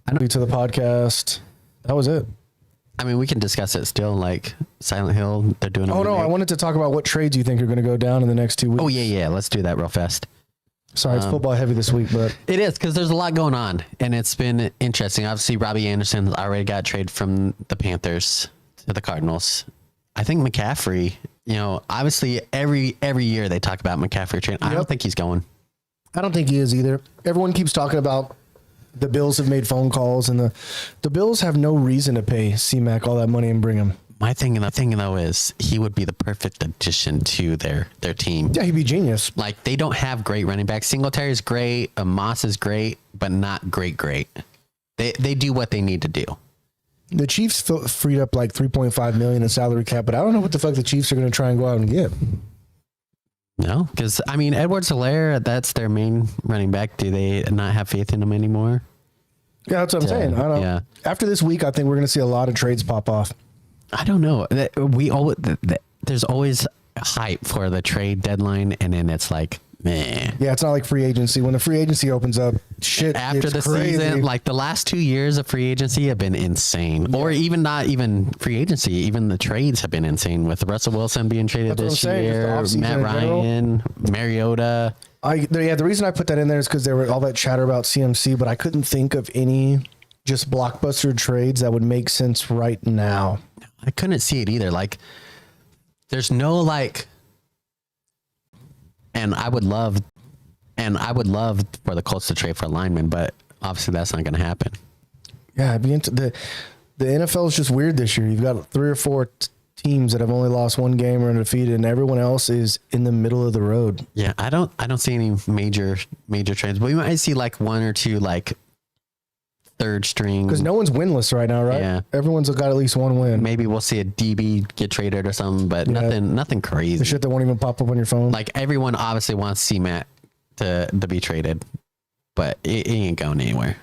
To the podcast. That was it. I mean, we can discuss it still. Like Silent Hill, they're doing. Oh no, I wanted to talk about what trades you think are going to go down in the next 2 weeks. Oh yeah. Let's do that real fast. Sorry, it's football heavy this week, but it is because there's a lot going on, and it's been interesting. Obviously, Robbie Anderson already got traded from the Panthers to the Cardinals. I think McCaffrey. Obviously, every year they talk about McCaffrey trade. I don't think he's going. I don't think he is either. Everyone keeps talking about the Bills have made phone calls, and the Bills have no reason to pay C-Mac all that money and bring him. My thing though is he would be the perfect addition to their team. Yeah, he'd be genius. Like they don't have great running backs. Singletary is great. Moss is great, but not great. They do what they need to do. The Chiefs freed up like $3.5 million in salary cap, but I don't know what the fuck the Chiefs are going to try and go out and get. No, because I mean Edwards-Helaire, that's their main running back. Do they not have faith in him anymore? Yeah, that's what I'm saying. I don't. Yeah. After this week, I think we're going to see a lot of trades pop off. I don't know. There's always hype for the trade deadline, and then it's like, meh. Yeah, it's not like free agency. When the free agency opens up, shit. After the season, like the last 2 years of free agency have been insane. Yeah. Or even not even free agency, even the trades have been insane. With Russell Wilson being traded this year, Matt Ryan, Mariota. The reason I put that in there is because there were all that chatter about CMC, but I couldn't think of any just blockbuster trades that would make sense right now. I couldn't see it either. Like, there's no like, and I would love for the Colts to trade for a lineman, but obviously that's not going to happen. Yeah, the NFL is just weird this year. You've got 3 or 4 teams that have only lost 1 game or undefeated, and everyone else is in the middle of the road. Yeah, I don't see any major trades, but we might see like 1 or 2 like third string, because no one's winless right now, right? Yeah, everyone's got at least 1 win. Maybe we'll see a DB get traded or something, but nothing crazy. The shit that won't even pop up on your phone. Like everyone obviously wants C-Mac to be traded, but it ain't going anywhere.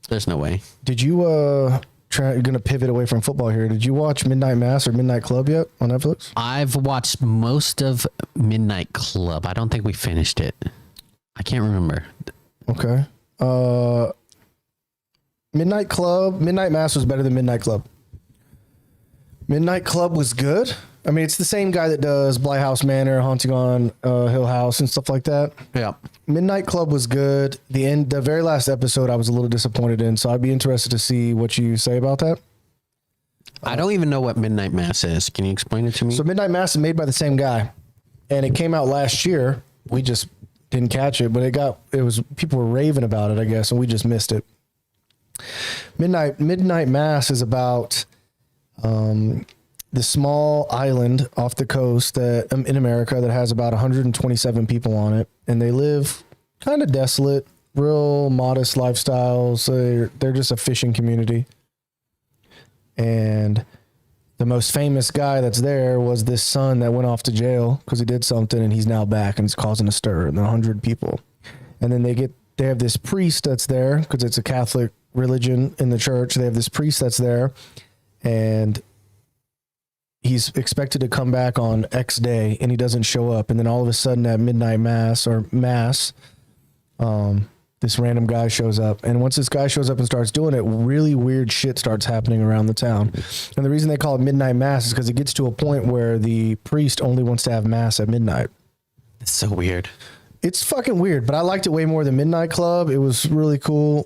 There's no way. Did you you're gonna pivot away from football here? Did you watch Midnight Mass or Midnight Club yet on Netflix? I've watched most of Midnight Club. I don't think we finished it. I can't remember. Okay. Midnight Mass was better than Midnight Club. Midnight Club was good. I mean, it's the same guy that does Bly House Manor, Haunting on Hill House, and stuff like that. Yeah. Midnight Club was good. The very last episode, I was a little disappointed in, so I'd be interested to see what you say about that. I don't even know what Midnight Mass is. Can you explain it to me? So Midnight Mass is made by the same guy, and it came out last year. We just didn't catch it, but people were raving about it, I guess, and we just missed it. Midnight Mass is about the small island off the coast that in America that has about 127 people on it, and they live kind of desolate, real modest lifestyles. They're just a fishing community. And the most famous guy that's there was this son that went off to jail because he did something, and he's now back and he's causing a stir, and 100 people. And then they have this priest that's there because it's a Catholic religion in the church. They have this priest that's there, and he's expected to come back on X day, and he doesn't show up. And then all of a sudden at midnight mass, this random guy shows up. And once this guy shows up and starts doing it, really weird shit starts happening around the town. And the reason they call it midnight mass is because it gets to a point where the priest only wants to have mass at midnight. It's so weird. It's fucking weird, but I liked it way more than Midnight Club. It was really cool.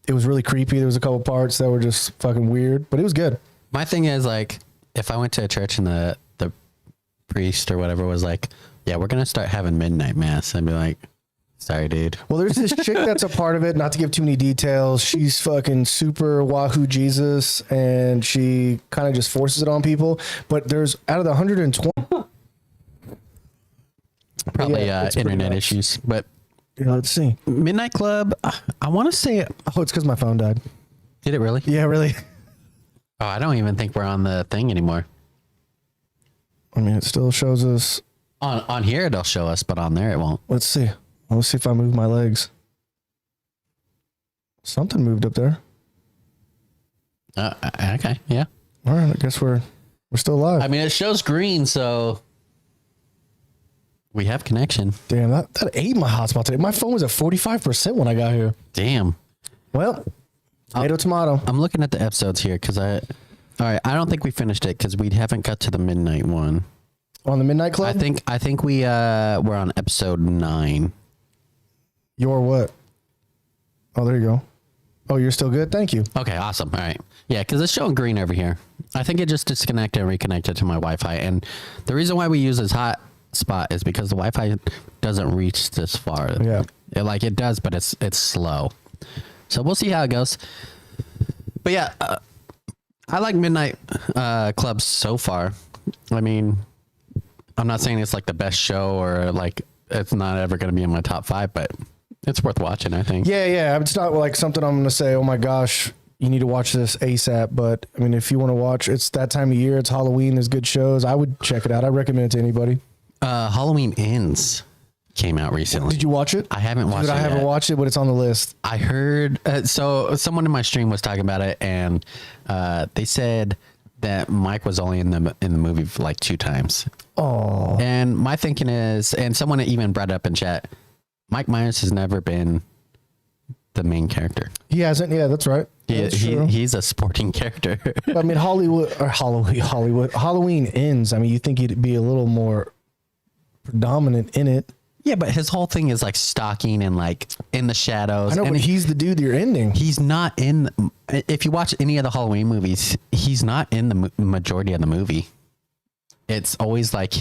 It was really creepy. There was a couple parts that were just fucking weird, but it was good. My thing is, like, if I went to a church and the priest or whatever was like, yeah, we're going to start having midnight mass, I'd be like, sorry, dude. Well, there's this chick that's a part of it, not to give too many details. She's fucking super wahoo Jesus, and she kind of just forces it on people. But there's, out of the 120... Probably internet issues, but... Yeah, let's see. Midnight Club, I want to say... Oh, it's because my phone died. Did it really? Yeah, really. Oh, I don't even think we're on the thing anymore. I mean, it still shows us... On here, it'll show us, but on there, it won't. Let's see. Let's see if I move my legs. Something moved up there. Okay, yeah. All right, I guess we're still live. I mean, it shows green, so... We have connection. Damn, that ate my hotspot today. My phone was at 45% when I got here. Damn. Well, tomato. I'm looking at the episodes here because all right, I don't think we finished it because we haven't got to the midnight one. On the Midnight Club? I think we're on episode 9. You're what? Oh, there you go. Oh, you're still good? Thank you. Okay, awesome. All right. Yeah, because it's showing green over here. I think it just disconnected and reconnected to my Wi-Fi. And the reason why we use this hotspot is because the Wi-Fi doesn't reach this far. Yeah. It does, but it's slow. So we'll see how it goes. But yeah, I like Midnight Club so far. I mean, I'm not saying it's like the best show or like it's not ever going to be in my top 5, but it's worth watching, I think. Yeah. It's not like something I'm going to say, oh my gosh, you need to watch this ASAP. But I mean, if you want to watch, it's that time of year. It's Halloween. There's good shows. I would check it out. I recommend it to anybody. Halloween Ends came out recently. Did you watch it? I haven't watched it. I haven't watched it, but it's on the list. I heard so someone in my stream was talking about it, and they said that Mike was only in the movie for like 2 times. Oh. And my thinking is, and someone even brought it up in chat, Mike Myers has never been the main character. He hasn't. Yeah, that's right. He's a supporting character. I mean, Halloween Ends. I mean, you think he'd be a little more predominant in it. Yeah, but his whole thing is like stalking and like in the shadows. I know, and but he's the dude you're ending. He's not in. If you watch any of the Halloween movies, he's not in the majority of the movie. It's always like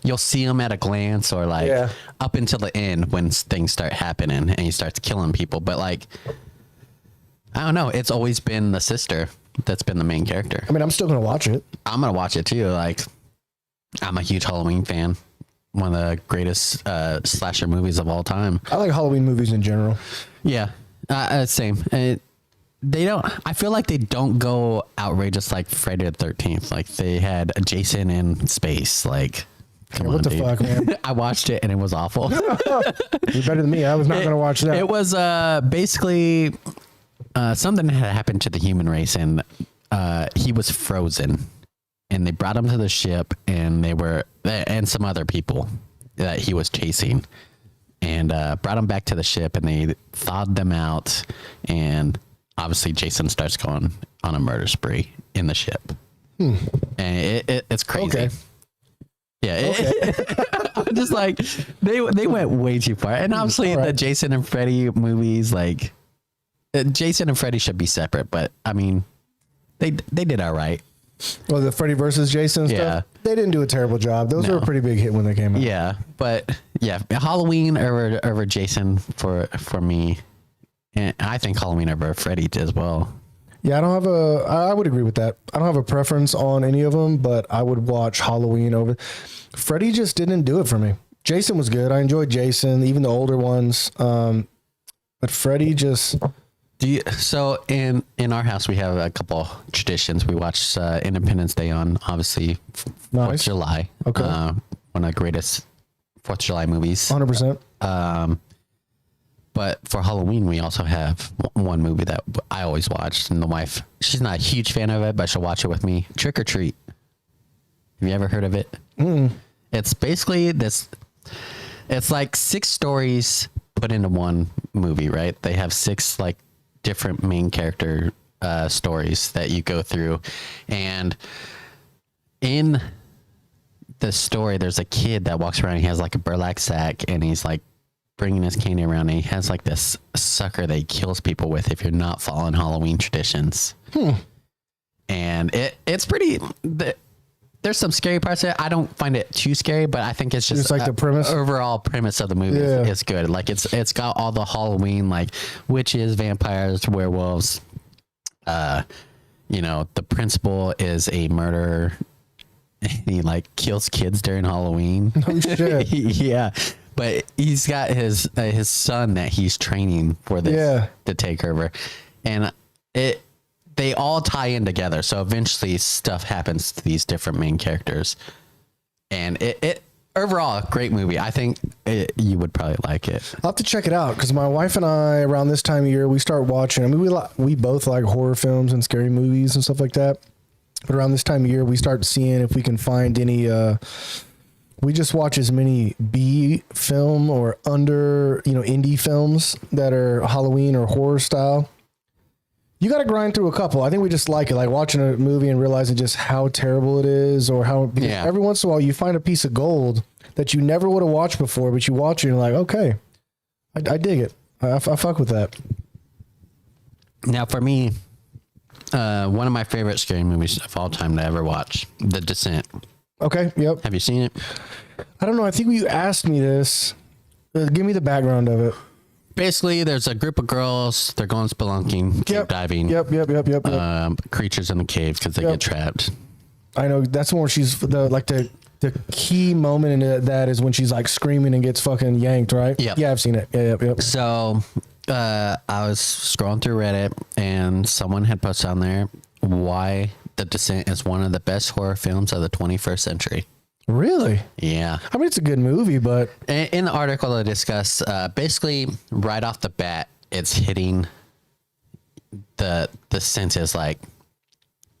you'll see him at a glance or like up until the end when things start happening and he starts killing people. But like, I don't know. It's always been the sister that's been the main character. I mean, I'm still going to watch it. I'm going to watch it too. Like, I'm a huge Halloween fan. One of the greatest slasher movies of all time. I like Halloween movies in general. Yeah, same. I feel like they don't go outrageous like Friday the 13th. Like they had Jason in space. Like, come on, what the dude. fuck, man? I watched it and it was awful. You're better than me. I was not going to watch that. It was basically something that had happened to the human race, and he was frozen. And they brought him to the ship, and and some other people that he was chasing, and brought him back to the ship, and they thawed them out, and obviously Jason starts going on a murder spree in the ship, and it's crazy. Okay. Yeah, I'm just like they went way too far, and obviously the Jason and Freddy movies, like Jason and Freddy should be separate, but I mean they did all right. Well, the Freddy versus Jason stuff, they didn't do a terrible job. Those were a pretty big hit when they came out. Yeah, but Yeah, Halloween over Jason for me, and I think Halloween over Freddy as well. Yeah, I would agree with that. I don't have a preference on any of them, but I would watch Halloween over. Freddy just didn't do it for me. Jason was good. I enjoyed Jason, even the older ones. But Freddy just. So in our house, we have a couple traditions. We watch Independence Day on, obviously, 4th of July. Okay. One of the greatest 4th of July movies. 100%. But for Halloween, we also have one movie that I always watch. And the wife, she's not a huge fan of it, but she'll watch it with me. Trick or Treat. Have you ever heard of it? It's basically this. It's like 6 stories put into one movie, right? They have 6 like different main character stories that you go through, and in the story there's a kid that walks around. He has like a burlap sack and he's like bringing his candy around, and he has like this sucker that he kills people with if you're not following Halloween traditions. And it's pretty there's some scary parts of it. I don't find it too scary, but I think it's just like the premise. Overall premise of the movie is good. Like it's got all the Halloween, like witches, vampires, werewolves. The principal is a murderer. He like kills kids during Halloween. Oh shit. Yeah. But he's got his son that he's training for this to take over. And they all tie in together. So eventually stuff happens to these different main characters. And it overall, great movie. I think you would probably like it. I'll have to check it out because my wife and I, around this time of year, we start watching. I mean, we both like horror films and scary movies and stuff like that. But around this time of year, we start seeing if we can find any. We just watch as many B film or under, indie films that are Halloween or horror style. You got to grind through a couple. I think we just like it, like watching a movie and realizing just how terrible it is, or how every once in a while you find a piece of gold that you never would have watched before, but you watch it and you're like, okay, I dig it. I fuck with that. Now, for me, one of my favorite scary movies of all time to ever watch, The Descent. Okay, yep. Have you seen it? I don't know. I think you asked me this. Give me the background of it. Basically, there's a group of girls. They're going spelunking, cave diving. Yep. Creatures in the cave because they get trapped. I know. That's the one where she's the key moment in that is when she's like screaming and gets fucking yanked, right? Yep. Yeah, I've seen it. Yep. So I was scrolling through Reddit and someone had posted on there why The Descent is one of the best horror films of the 21st century. Really? Yeah. I mean, it's a good movie, but in the article they discuss, basically right off the bat, it's hitting the senses. Like,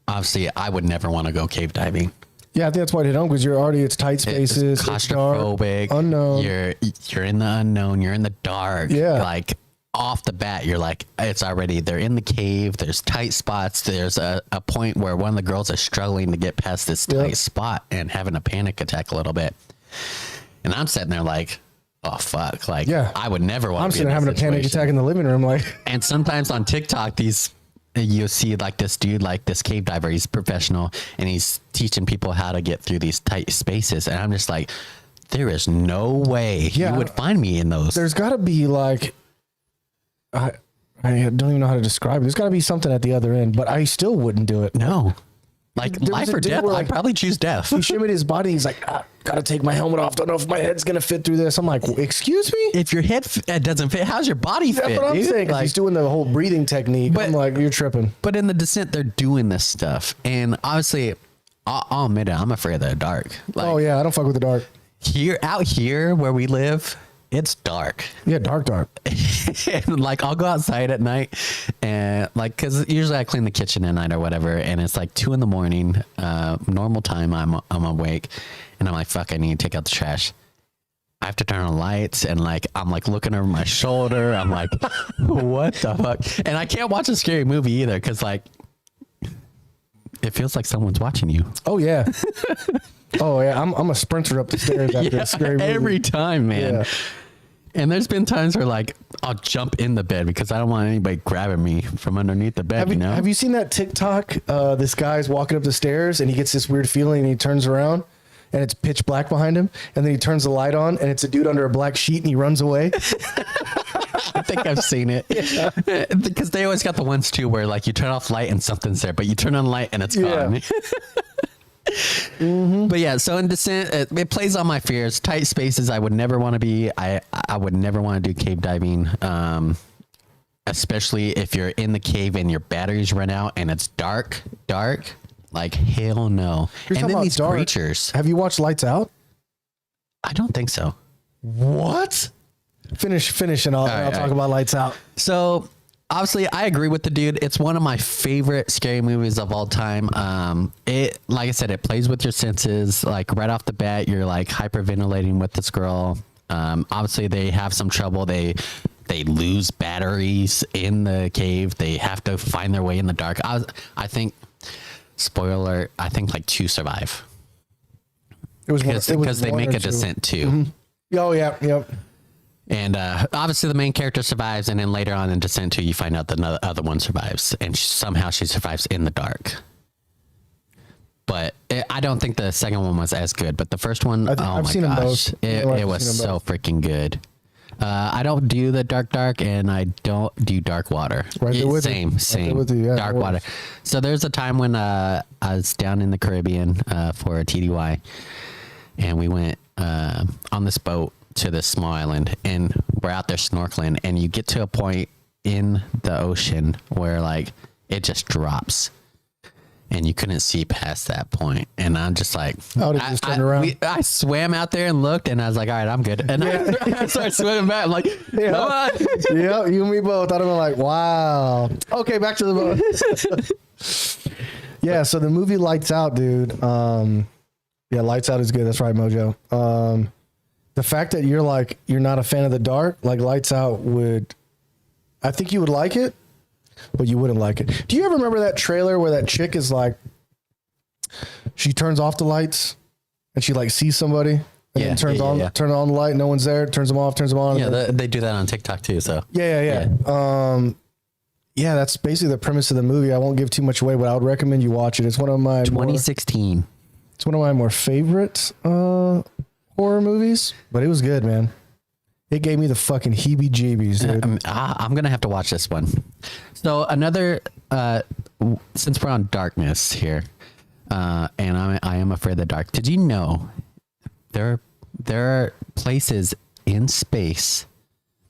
obviously, I would never want to go cave diving. Yeah, I think that's why they don't, because it's tight spaces, it's claustrophobic, it's dark, unknown. You're in the unknown. You're in the dark. Yeah. Like off the bat, you're like, they're in the cave. There's tight spots. There's a point where one of the girls is struggling to get past this tight spot and having a panic attack a little bit. And I'm sitting there like, oh fuck. Like, I would never want to be sitting there having a panic attack in the living room. Like, and sometimes on TikTok, you see like this dude, like this cave diver, he's professional and he's teaching people how to get through these tight spaces. And I'm just like, there is no way you would find me in those. There's gotta be like, I don't even know how to describe it. There's got to be something at the other end, but I still wouldn't do it. No. Like life or death, I'd probably choose death. He shimmied his body. He's like, gotta take my helmet off. Don't know if my head's going to fit through this. I'm like, excuse me? If your head doesn't fit, how's your body fit? That's what I'm saying. Like, he's doing the whole breathing technique. But I'm like, you're tripping. But in The Descent, they're doing this stuff. And obviously, I'll admit it, I'm afraid of the dark. Like, oh, yeah. I don't fuck with the dark. Out here where we live, it's dark. Yeah, dark. And like I'll go outside at night and like, cause usually I clean the kitchen at night or whatever. And it's like 2 a.m, normal time. I'm awake and I'm like, fuck, I need to take out the trash. I have to turn on lights and like, I'm like looking over my shoulder. I'm like, what the fuck? And I can't watch a scary movie either. Cause like, it feels like someone's watching you. Oh yeah. Oh yeah. I'm a sprinter up the stairs after a scary movie. Every time, man. Yeah. And there's been times where like I'll jump in the bed because I don't want anybody grabbing me from underneath the bed. Have you seen that TikTok? This guy's walking up the stairs and he gets this weird feeling and he turns around and it's pitch black behind him, and then he turns the light on and it's a dude under a black sheet and he runs away. I think I've seen it. Yeah. Because they always got the ones too where like you turn off light and something's there, but you turn on light and it's gone. But yeah, so in Descent, it plays on my fears. Tight spaces, I would never want to be. I would never want to do cave diving, especially if you're in the cave and your batteries run out and it's dark. Like hell no. And then these creatures. Have you watched Lights Out? I don't think so. What? Finish, and I'll talk about Lights Out. So obviously, I agree with the dude. It's one of my favorite scary movies of all time. It, like I said, it plays with your senses. Like right off the bat, you're like hyperventilating with this girl. Obviously, they have some trouble. They lose batteries in the cave. They have to find their way in the dark. I think, spoiler alert, I think like 2 survive. It was because they make a descent too. Mm-hmm. Oh yeah, yep. And obviously the main character survives, and then later on in Descent 2, you find out the other one survives, and somehow she survives in the dark. But I don't think the second one was as good, but the first one, I've seen them both. It was so freaking good. I don't do the dark, and I don't do dark water. Right there with same. Right with you, yeah, dark water. So there's a time when I was down in the Caribbean for a TDY, and we went on this boat to this small island, and we're out there snorkeling, and you get to a point in the ocean where like it just drops and you couldn't see past that point. And I'm just like, just turn around. I swam out there and looked, and I was like, all right, I'm good. And I started swimming back. I'm like, come on. Yeah, you and me both. I'd have been like, wow. Okay, back to the boat. Yeah, so the movie Lights Out, dude. Yeah, Lights Out is good. That's right, Mojo. The fact that you're not a fan of the dark, like Lights Out I think you would like it, but you wouldn't like it. Do you ever remember that trailer where that chick is like, she turns off the lights and she like sees somebody and then turns on the light, no one's there, turns them off, turns them on. Yeah, they do that on TikTok too. So yeah. Yeah, that's basically the premise of the movie. I won't give too much away, but I would recommend you watch it. It's one of my 2016. It's one of my more favorite horror movies, but it was good, man. It gave me the fucking heebie-jeebies, dude. I'm gonna have to watch this one. So another, since we're on darkness here, and I am afraid of the dark. Did you know there are places in space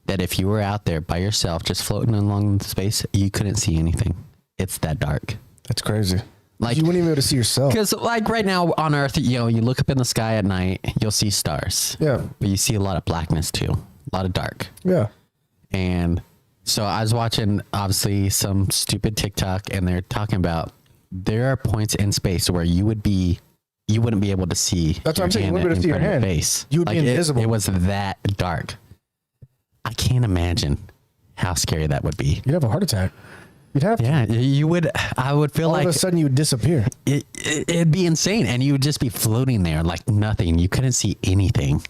that if you were out there by yourself, just floating along space, you couldn't see anything. It's that dark. That's crazy. Like you wouldn't even be able to see yourself. Because like right now on Earth, you look up in the sky at night, you'll see stars. Yeah. But you see a lot of blackness too, a lot of dark. Yeah. And so I was watching obviously some stupid TikTok, and they're talking about there are points in space where you wouldn't be able to see. That's what I'm saying. You wouldn't be able to see your hand. Face. You would be invisible. It was that dark. I can't imagine how scary that would be. You'd have a heart attack. You'd have to. Yeah, you would. I would feel like all of a sudden you would disappear. It'd be insane, and you would just be floating there like nothing. You couldn't see anything.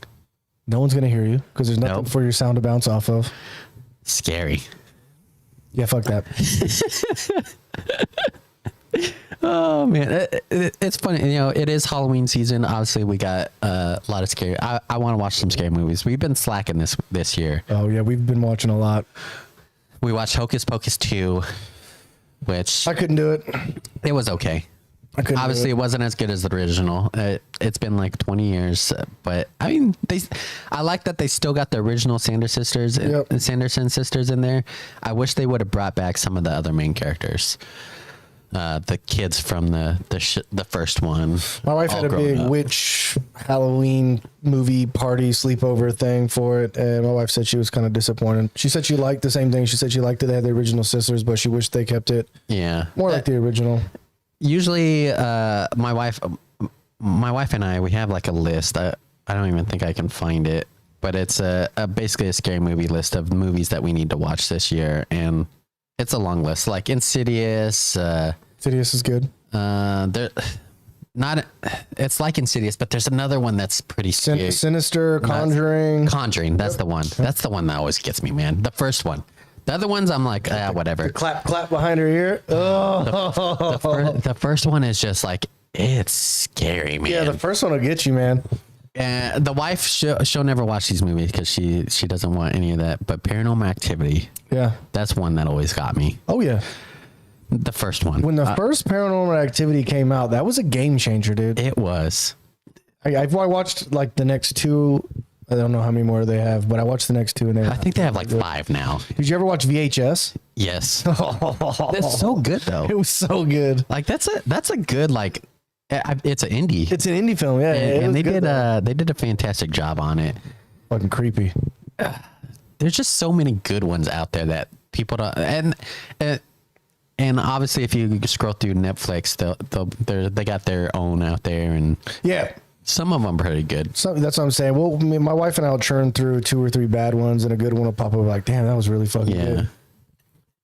No one's gonna hear you because there's nothing for your sound to bounce off of. Scary. Yeah, fuck that. Oh man, it's funny. It is Halloween season. Obviously, we got a lot of scary. I want to watch some scary movies. We've been slacking this year. Oh yeah, we've been watching a lot. We watched Hocus Pocus 2, which I couldn't do it. It was okay. Obviously, it wasn't as good as the original. It's been like 20 years, but I mean, I like that they still got the original Sanderson sisters in there. I wish they would have brought back some of the other main characters. The kids from the first one. My wife had a big witch Halloween movie party sleepover thing for it, and my wife said she was kind of disappointed. She said she liked the same thing. She said she liked that they had the original sisters, but she wished they kept it. Yeah, more like the original. Usually, my wife and I, we have like a list. I don't even think I can find it, but it's basically a scary movie list of movies that we need to watch this year, and it's a long list. Like Insidious. Insidious is good. It's like Insidious, but there's another one that's pretty scary. Sinister, Conjuring. Conjuring. That's the one. That's the one that always gets me, man. The first one. The other ones, I'm like, whatever. The clap behind her ear. Oh. The first one is just like, It's scary, man. Yeah, the first one will get you, man. The wife, she'll never watch these movies because she doesn't want any of that. But Paranormal Activity, Yeah. that's one that always got me. Oh, yeah. The first one. When the first Paranormal Activity came out, that was a game changer, dude. It was. I watched like the next two. I don't know how many more they have, but I watched the next two. And I think they have like 5 now. Did you ever watch VHS? Yes. That's so good though. It was so good. Like that's a good like. It's an indie. It's an indie film, yeah. And they did a fantastic job on it. Fucking creepy. There's just so many good ones out there that people don't. And obviously, if you scroll through Netflix, they got their own out there, and Yeah. some of them are pretty good. So that's what I'm saying. Well, my wife and I will churn through 2 or 3 bad ones, and a good one will pop up. Like, damn, that was really fucking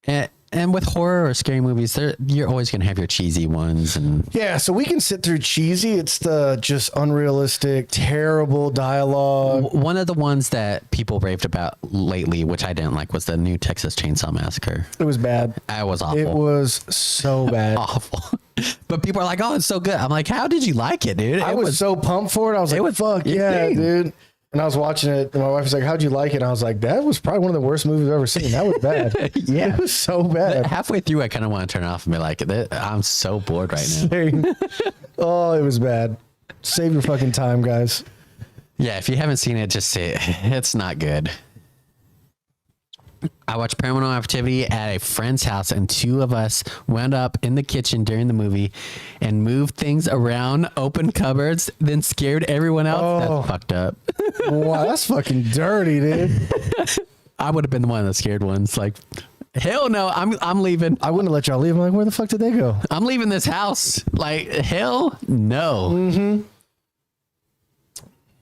good. And with horror or scary movies, you're always gonna have your cheesy ones, and Yeah, so we can sit through cheesy. It's the just unrealistic, terrible dialogue. one of the ones that people raved about lately, which I didn't like, was the new Texas Chainsaw Massacre. It was bad. That was awful. It was so bad. Awful. But people are like, "Oh, it's so good." I'm like, "How did you like it, dude?" I was so pumped for it. I was like, fuck yeah, dude. And I was watching it, and my wife was like, "How'd you like it?" And I was like, "That was probably one of the worst movies I've ever seen. That was bad." Yeah. It was so bad. Halfway through, I kind of want to turn it off and be like, "I'm so bored right now." Same. Oh, it was bad. Save your fucking time, guys. Yeah, if you haven't seen it, just say it's not good. I watched Paranormal Activity at a friend's house, and 2 of us wound up in the kitchen during the movie and moved things around, opened cupboards, then scared everyone else. Oh. That's fucked up. Wow, that's fucking dirty, dude. I would have been the one of the scared ones. Like, hell no, I'm leaving. I wouldn't have let y'all leave. I'm like, where the fuck did they go? I'm leaving this house. Like, hell no. Mm-hmm.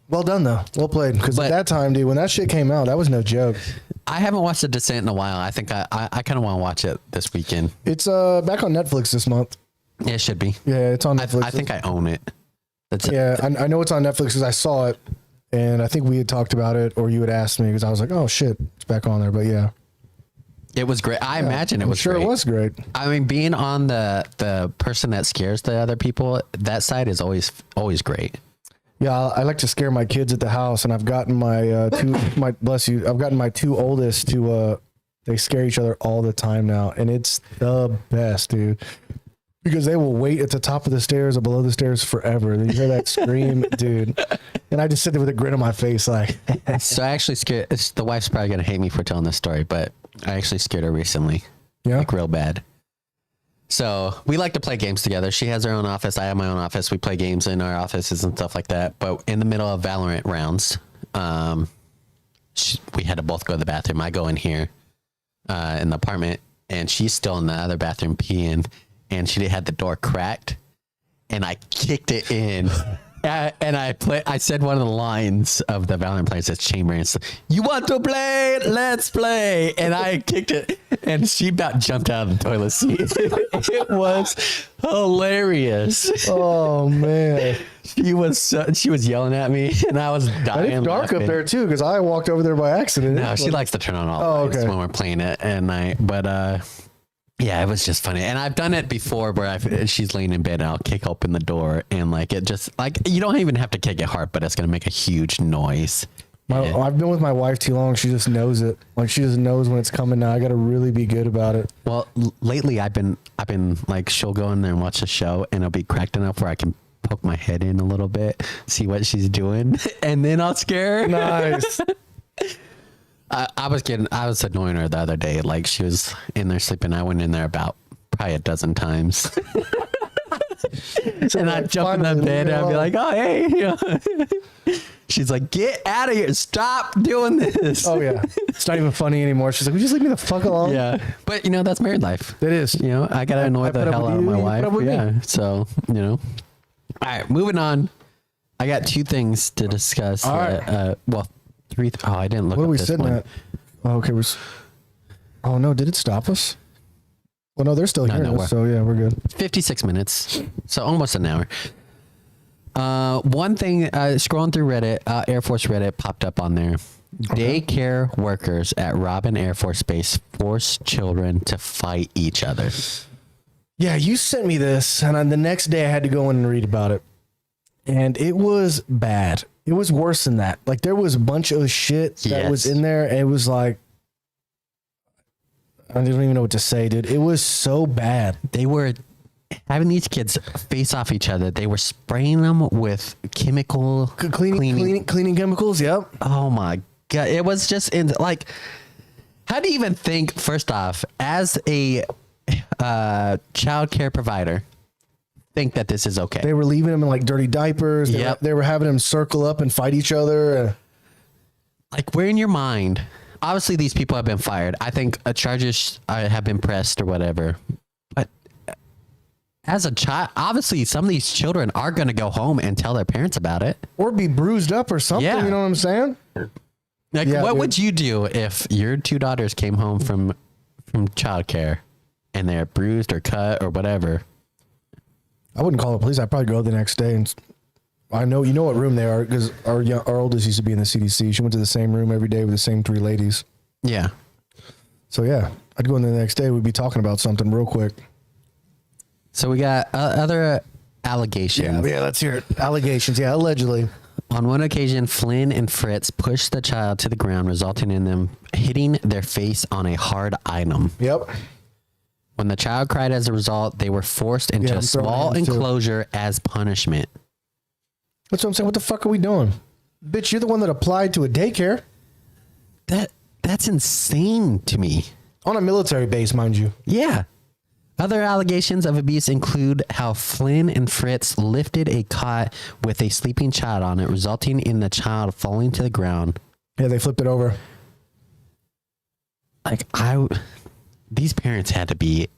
Well done, though. Well played. Because at that time, dude, when that shit came out, that was no joke. I haven't watched The Descent in a while. I think I kind of want to watch it this weekend. It's back on Netflix this month. Yeah, it should be. Yeah, it's on Netflix. I think I own it. I know it's on Netflix because I saw it, and I think we had talked about it, or you had asked me because I was like, "Oh shit, it's back on there." But yeah, it was great. I imagine it was sure great. It was great. I mean, being on the person that scares the other people, that side is always great. Yeah, I like to scare my kids at the house, and I've gotten my I've gotten my 2 oldest to they scare each other all the time now, and it's the best, dude. Because they will wait at the top of the stairs or below the stairs forever. Then you hear that scream, dude. And I just sit there with a grin on my face, like. So I actually scared. The wife's probably gonna hate me for telling this story, but I actually scared her recently. Yeah. Like real bad. So we like to play games together. She has her own office. I have my own office. We play games in our offices and stuff like that. But in the middle of Valorant rounds, we had to both go to the bathroom. I go in here in the apartment, and she's still in the other bathroom peeing, and she had the door cracked, and I kicked it in. And I said one of the lines of the Valorant players that's Chamber, and it's, "You want to play? Let's play." And I kicked it, and she about jumped out of the toilet seat. It was hilarious. Oh man, she was yelling at me, and I was dying. And it's dark laughing. up there too, because I walked over there by accident. No, she likes to turn on all lights when we're playing it at night. But yeah, it was just funny. And I've done it before where she's laying in bed and I'll kick open the door, and like it just like, you don't even have to kick it hard, but it's going to make a huge noise. I've been with my wife too long. She just knows it. Like she just knows when it's coming now. I got to really be good about it. Well, lately I've been like, she'll go in there and watch a show, and it'll be cracked enough where I can poke my head in a little bit, see what she's doing, and then I'll scare her. Nice. I was annoying her the other day. Like she was in there sleeping. I went in there about probably a dozen times. And I'd jump in the bed and I'd be like, "Oh, hey." You know? She's like, "Get out of here. Stop doing this." Oh yeah. It's not even funny anymore. She's like, "Would you just leave me the fuck alone?" Yeah. But that's married life. It is. I got to annoy the hell out of my wife. Yeah. So, All right, moving on. I got 2 things to discuss. All right. Well, 3. Oh, I didn't look What up are we this sitting one. at? Oh, okay. Oh no, did it stop us? Well, no, they're still here. No, So yeah, we're good. 56 minutes. So almost an hour. One thing, scrolling through Reddit, Air Force Reddit popped up on there. Okay. Daycare workers at Robin Air Force Base force children to fight each other. Yeah, you sent me this, and on the next day I had to go in and read about it. And it was bad. It was worse than that. Like, there was a bunch of shit that was in there, and it was like, I don't even know what to say, dude. It was so bad. They were having these kids face off each other. They were spraying them with chemical cleaning chemicals. Yep. Oh my God. It was just like, how do you even think, first off, as a child care provider, think that this is okay? They were leaving them in like dirty diapers. They were having them circle up and fight each other. Like, where in your mind, obviously these people have been fired. I think charges have been pressed or whatever. But as a child, obviously some of these children are going to go home and tell their parents about it. Or be bruised up or something. Yeah. You know what I'm saying? Like, what would you do if your two daughters came home from childcare and they're bruised or cut or whatever? I wouldn't call the police. I'd probably go the next day, and I know you know what room they are, because our oldest used to be in the CDC. She went to the same room every day with the same 3 ladies. Yeah. So yeah, I'd go in the next day. We'd be talking about something real quick. So we got other allegations. Yeah, let's hear it. Allegations. Yeah, allegedly. On one occasion, Flynn and Fritz pushed the child to the ground, resulting in them hitting their face on a hard item. Yep. When the child cried as a result, they were forced into a small enclosure as punishment. That's what I'm saying. What the fuck are we doing? Bitch, you're the one that applied to a daycare. That's insane to me. On a military base, mind you. Yeah. Other allegations of abuse include how Flynn and Fritz lifted a cot with a sleeping child on it, resulting in the child falling to the ground. Yeah, they flipped it over. Like, these parents had to be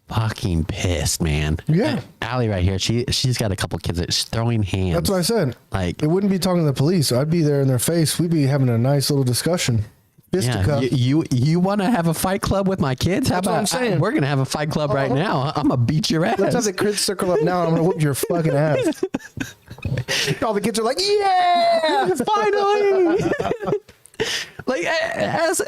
fucking pissed, man. Yeah. Allie right here, she's got a couple kids that's throwing hands. That's what I said. Like, it wouldn't be talking to the police. I'd be there in their face. We'd be having a nice little discussion. You want to have a fight club with my kids? How about what I'm saying? We're gonna have a fight club right now. I'm gonna beat your ass. Let's have the kids circle up now. And I'm gonna whoop your fucking ass. All the kids are like, yeah, finally. Like, as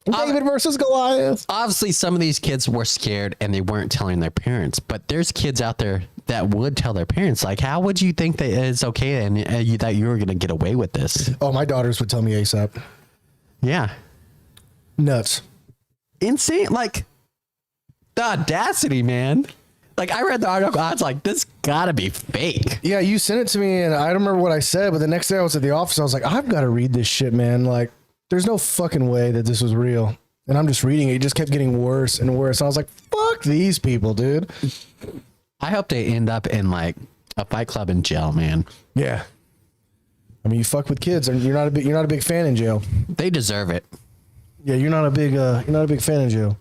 David versus Goliath. Obviously, some of these kids were scared and they weren't telling their parents. But there's kids out there that would tell their parents. Like, how would you think that it's okay and that you were gonna get away with this? Oh, my daughters would tell me ASAP. Yeah. Nuts. Insane. Like, the audacity, man. Like, I read the article. I was like, this gotta be fake. Yeah, you sent it to me and I don't remember what I said, but the next day I was at the office. I was like, I've got to read this shit, man. Like, there's no fucking way that this was real. And I'm just reading it. It just kept getting worse and worse. I was like, fuck these people, dude. I hope they end up in like a fight club in jail, man. Yeah. I mean, you fuck with kids, and you're not a big fan in jail. They deserve it. Yeah, you're not a big fan in jail.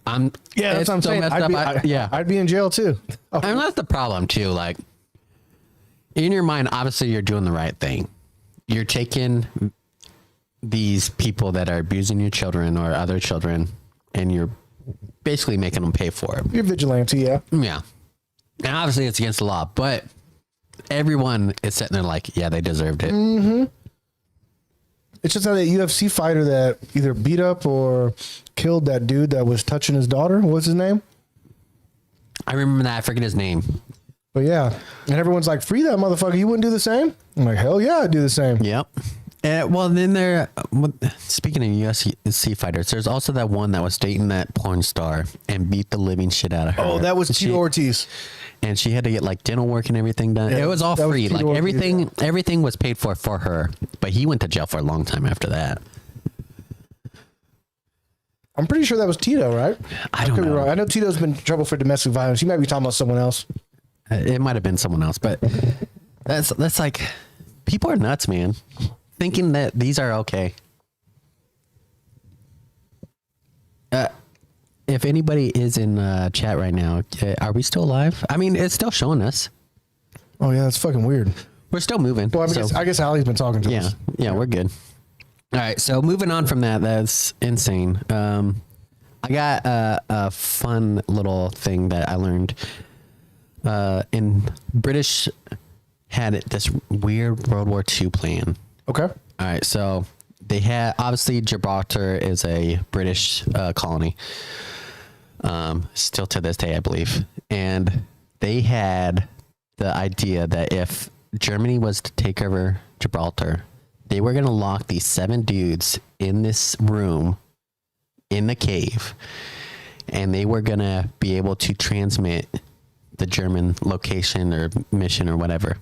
Yeah, that's what I'm saying. I'd be in jail too. Oh. And that's the problem too. Like, in your mind, obviously you're doing the right thing. You're taking these people that are abusing your children or other children, and you're basically making them pay for it. You're vigilante, yeah. Yeah. And obviously it's against the law, but everyone is sitting there like, yeah, they deserved it. Mm-hmm. It's just how that UFC fighter that either beat up or killed that dude that was touching his daughter. What's his name? I remember that. I forget his name. But yeah, and everyone's like, free that motherfucker. You wouldn't do the same? I'm like, hell yeah, I'd do the same. Yep. Well, then speaking of UFC fighters, there's also that one that was dating that porn star and beat the living shit out of her. Oh, that was Tito Ortiz. And she had to get like dental work and everything done. Yeah, it was all free. Like everything was paid for her. But he went to jail for a long time after that. I'm pretty sure that was Tito, right? I don't know. I know Tito's been in trouble for domestic violence. You might be talking about someone else. It might have been someone else, but that's like, people are nuts, man. Thinking that these are okay. If anybody is in chat right now, are we still live? I mean, it's still showing us. Oh yeah, that's fucking weird. We're still moving. Well, I guess Allie's been talking to us. Yeah, we're good. All right, so moving on from that, that's insane. I got a fun little thing that I learned. In British had this weird World War II plan. Okay. All right, so they had, obviously Gibraltar is a British colony. still to this day, I believe. And they had the idea that if Germany was to take over Gibraltar, they were going to lock these 7 dudes in this room in the cave, and they were going to be able to transmit the German location or mission or whatever.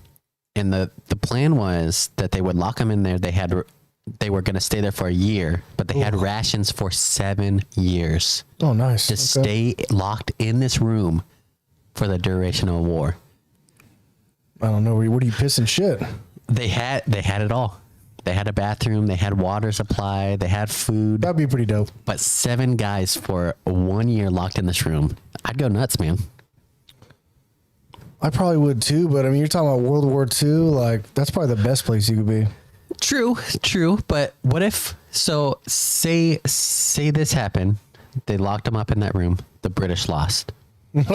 And the plan was that they would lock them in there. They were going to stay there for a year, but they had rations for 7 years. Oh, nice. To stay locked in this room for the duration of a war. I don't know. What are you pissing shit? They had it all. They had a bathroom. They had water supply. They had food. That'd be pretty dope. But 7 guys for 1 year locked in this room. I'd go nuts, man. I probably would too, but I mean, you're talking about World War II. Like, that's probably the best place you could be. True. But what if? So say this happened. They locked them up in that room. The British lost. Then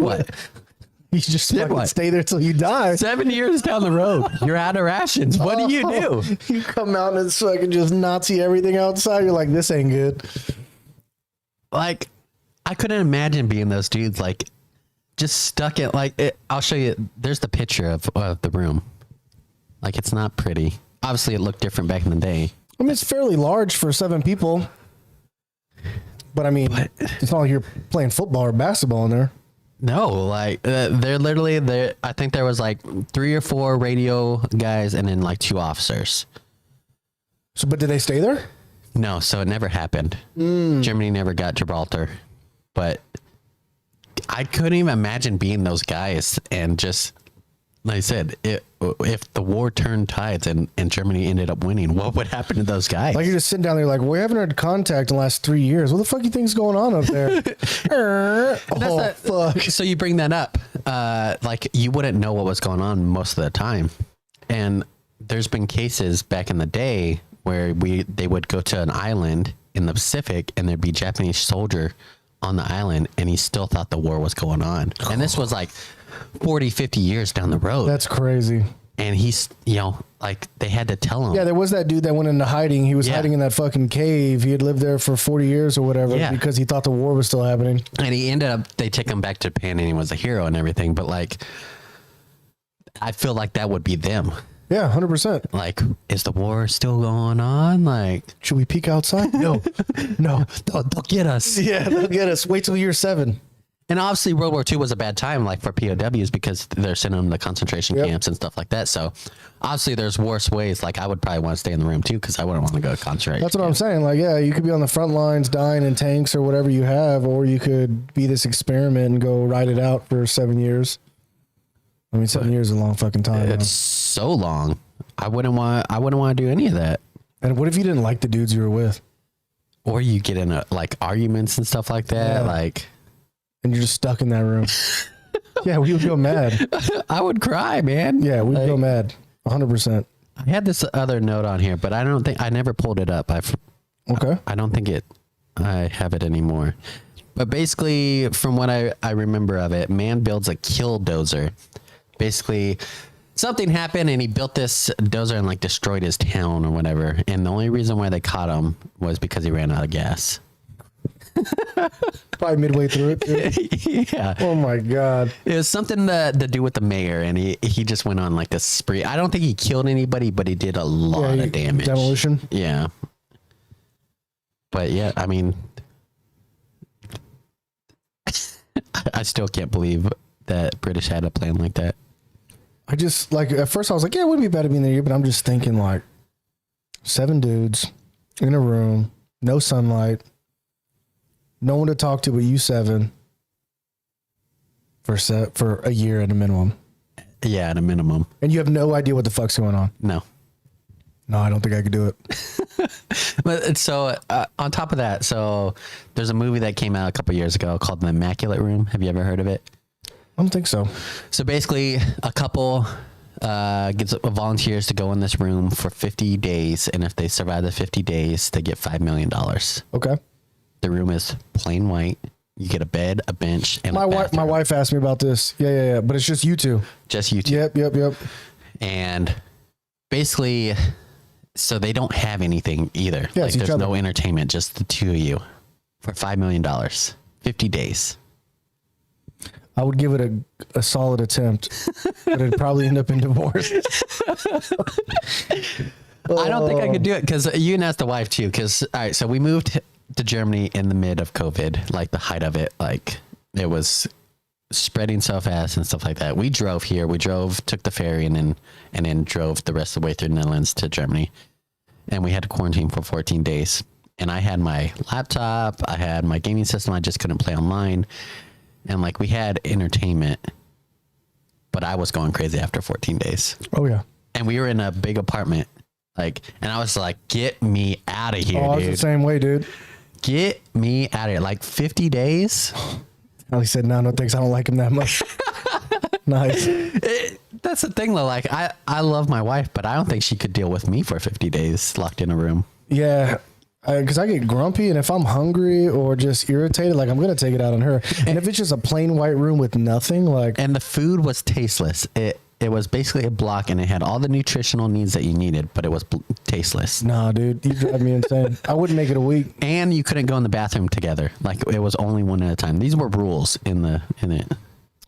what? You just fucking stay there till you die. 7 years down the road, you're out of rations. What do you do? You come out and so I can just Nazi everything outside. You're like, this ain't good. Like, I couldn't imagine being those dudes. Like, just stuck in I'll show you. There's the picture of the room. Like, it's not pretty. Obviously, it looked different back in the day. I mean, it's fairly large for 7 people. But I mean, it's not like you're playing football or basketball in there. No, like they're literally there. I think there was like 3 or 4 radio guys and then like 2 officers. So, but did they stay there? No, so it never happened. Germany never got Gibraltar, but I couldn't even imagine being those guys and just, like I said, if the war turned tides and Germany ended up winning, what would happen to those guys? Like, you're just sitting down there like, we haven't had contact in the last 3 years. What the fuck do you think's going on up there? Fuck. So you bring that up. Like, you wouldn't know what was going on most of the time. And there's been cases back in the day where they would go to an island in the Pacific and there'd be Japanese soldier on the island and he still thought the war was going on. And this was like 40, 50 years down the road. That's crazy. And he's, like, they had to tell him. Yeah, there was that dude that went into hiding. He was hiding in that fucking cave. He had lived there for 40 years or whatever because he thought the war was still happening. And he ended up, they take him back to Japan and he was a hero and everything. But, like, I feel like that would be them. Yeah, 100%. Like, is the war still going on? Like, should we peek outside? No, they'll get us. Yeah, they'll get us. Wait till year 7. And obviously World War II was a bad time, like, for POWs because they're sending them to concentration camps and stuff like that. So obviously there's worse ways. Like, I would probably want to stay in the room too because I wouldn't want to go to concentration. That's what I'm saying. Like, yeah, you could be on the front lines dying in tanks or whatever you have, or you could be this experiment and go ride it out for 7 years. I mean, 7 years is a long fucking time. It's so long. I wouldn't want to do any of that. And what if you didn't like the dudes you were with? Or you get in like arguments and stuff like that. Like, and you're just stuck in that room. Yeah, we would go mad. I would cry, man. Yeah, we'd go mad. 100%. I had this other note on here, but I never pulled it up. Okay. I don't think I have it anymore. But basically, from what I remember of it, man builds a kill dozer. Basically, something happened and he built this dozer and like destroyed his town or whatever. And the only reason why they caught him was because he ran out of gas. Probably midway through it. Yeah. Oh my God. It was something to do with the mayor, and he just went on like this spree. I don't think he killed anybody, but he did a lot of damage. Demolition. Yeah. But yeah, I mean, I still can't believe that British had a plan like that. I just, like, at first I was like, yeah, it wouldn't be bad to be in there, but I'm just thinking, like, 7 dudes in a room, no sunlight, no one to talk to but you 7 for a year at a minimum. Yeah, at a minimum. And you have no idea what the fuck's going on. No, I don't think I could do it. But so on top of that, so there's a movie that came out a couple years ago called The Immaculate Room. Have you ever heard of it? I don't think so. So basically, a couple gets volunteers to go in this room for 50 days, and if they survive the 50 days, they get $5 million. Okay. The room is plain white. You get a bed, a bench, and my wife asked me about this. Yeah. But it's just you two. Just you two. Yep. And basically, so they don't have anything either. Yeah, like, there's no entertainment, just the two of you. for $5 million. 50 days. I would give it a solid attempt, but it'd probably end up in divorce. I don't think I could do it because you can ask the wife too. Because all right, so we moved to Germany in the mid of COVID, like the height of it, like it was spreading so fast and stuff like that. We drove here. We took the ferry, and then drove the rest of the way through the Netherlands to Germany, and we had to quarantine for 14 days. And I had my laptop, I had my gaming system. I just couldn't play online, and like we had entertainment, but I was going crazy after 14 days. Oh yeah, and we were in a big apartment. Like, and I was like, get me out of here, dude. I was dude. the same way, dude. Get me out of here. Like 50 days. He said, no thanks. I don't like him that much. Nice. That's the thing though. Like I love my wife, but I don't think she could deal with me for 50 days locked in a room. Yeah. Because I get grumpy, and if I'm hungry or just irritated, like I'm going to take it out on her. And if it's just a plain white room with nothing, like. And the food was tasteless. It was basically a block, and it had all the nutritional needs that you needed, but it was tasteless. Nah, dude, you drive me insane. I wouldn't make it a week. And you couldn't go in the bathroom together. Like it was only one at a time. These were rules in it.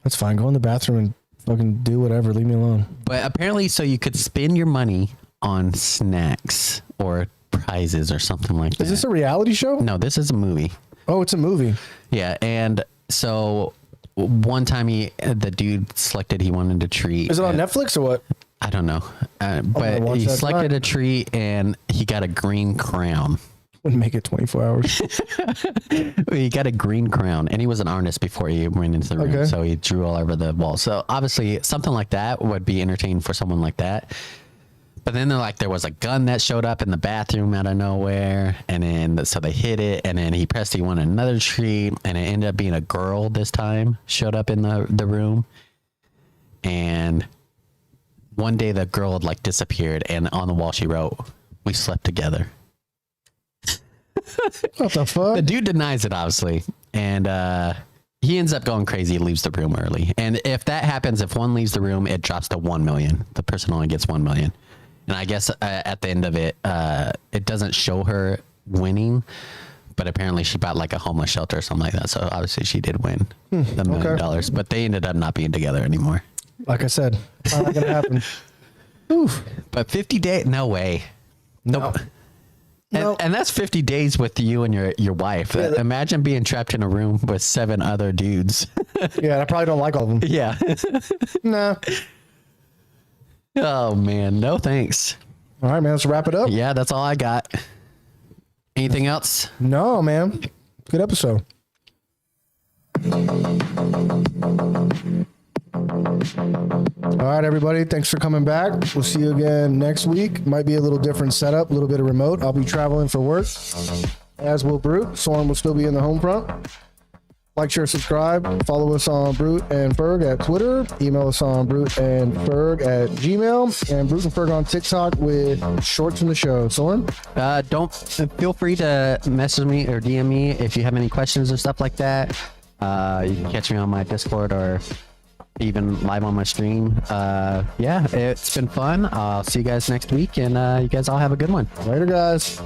That's fine. Go in the bathroom and fucking do whatever. Leave me alone. But apparently, so you could spend your money on snacks or prizes or something like that. Is this a reality show? No, this is a movie. Oh, it's a movie. Yeah, and so one time the dude selected he wanted a treat. Is it on Netflix or what? I don't know, but he selected a treat and he got a green crown. Wouldn't make it 24 hours. He got a green crown, and he was an artist before he went into the room, Okay. so he drew all over the wall. So obviously something like that would be entertaining for someone like that. But then there was a gun that showed up in the bathroom out of nowhere, and then so they hit it, and then he wanted another treat, and it ended up being a girl this time showed up in the room, and one day the girl had disappeared, and on the wall she wrote, "We slept together." What the fuck? The dude denies it, obviously, and he ends up going crazy, leaves the room early. And if that happens, if one leaves the room, it drops to 1 million. The person only gets 1 million. And I guess at the end of it, it doesn't show her winning, but apparently she bought a homeless shelter or something like that. So obviously she did win the $1 million, but they ended up not being together anymore. Like I said, probably not going to happen. Oof. But 50 days, no way. Nope. No. And that's 50 days with you and your wife. Yeah, imagine being trapped in a room with 7 other dudes. Yeah, I probably don't like all of them. Yeah. Nah. Oh, man. No thanks. All right, man. Let's wrap it up. Yeah, that's all I got. Anything else? No, man. Good episode. All right, everybody. Thanks for coming back. We'll see you again next week. Might be a little different setup, a little bit of remote. I'll be traveling for work, as will Broot. Soren will still be in the home front. Like, share, subscribe. Follow us on Broot and Ferg at Twitter. Email us on Broot and Ferg at Gmail. And Broot and Ferg on TikTok with shorts from the show. Soren? Don't feel free to message me or DM me if you have any questions or stuff like that. You can catch me on my Discord or even live on my stream. Yeah, it's been fun. I'll see you guys next week, and you guys all have a good one. Later, guys.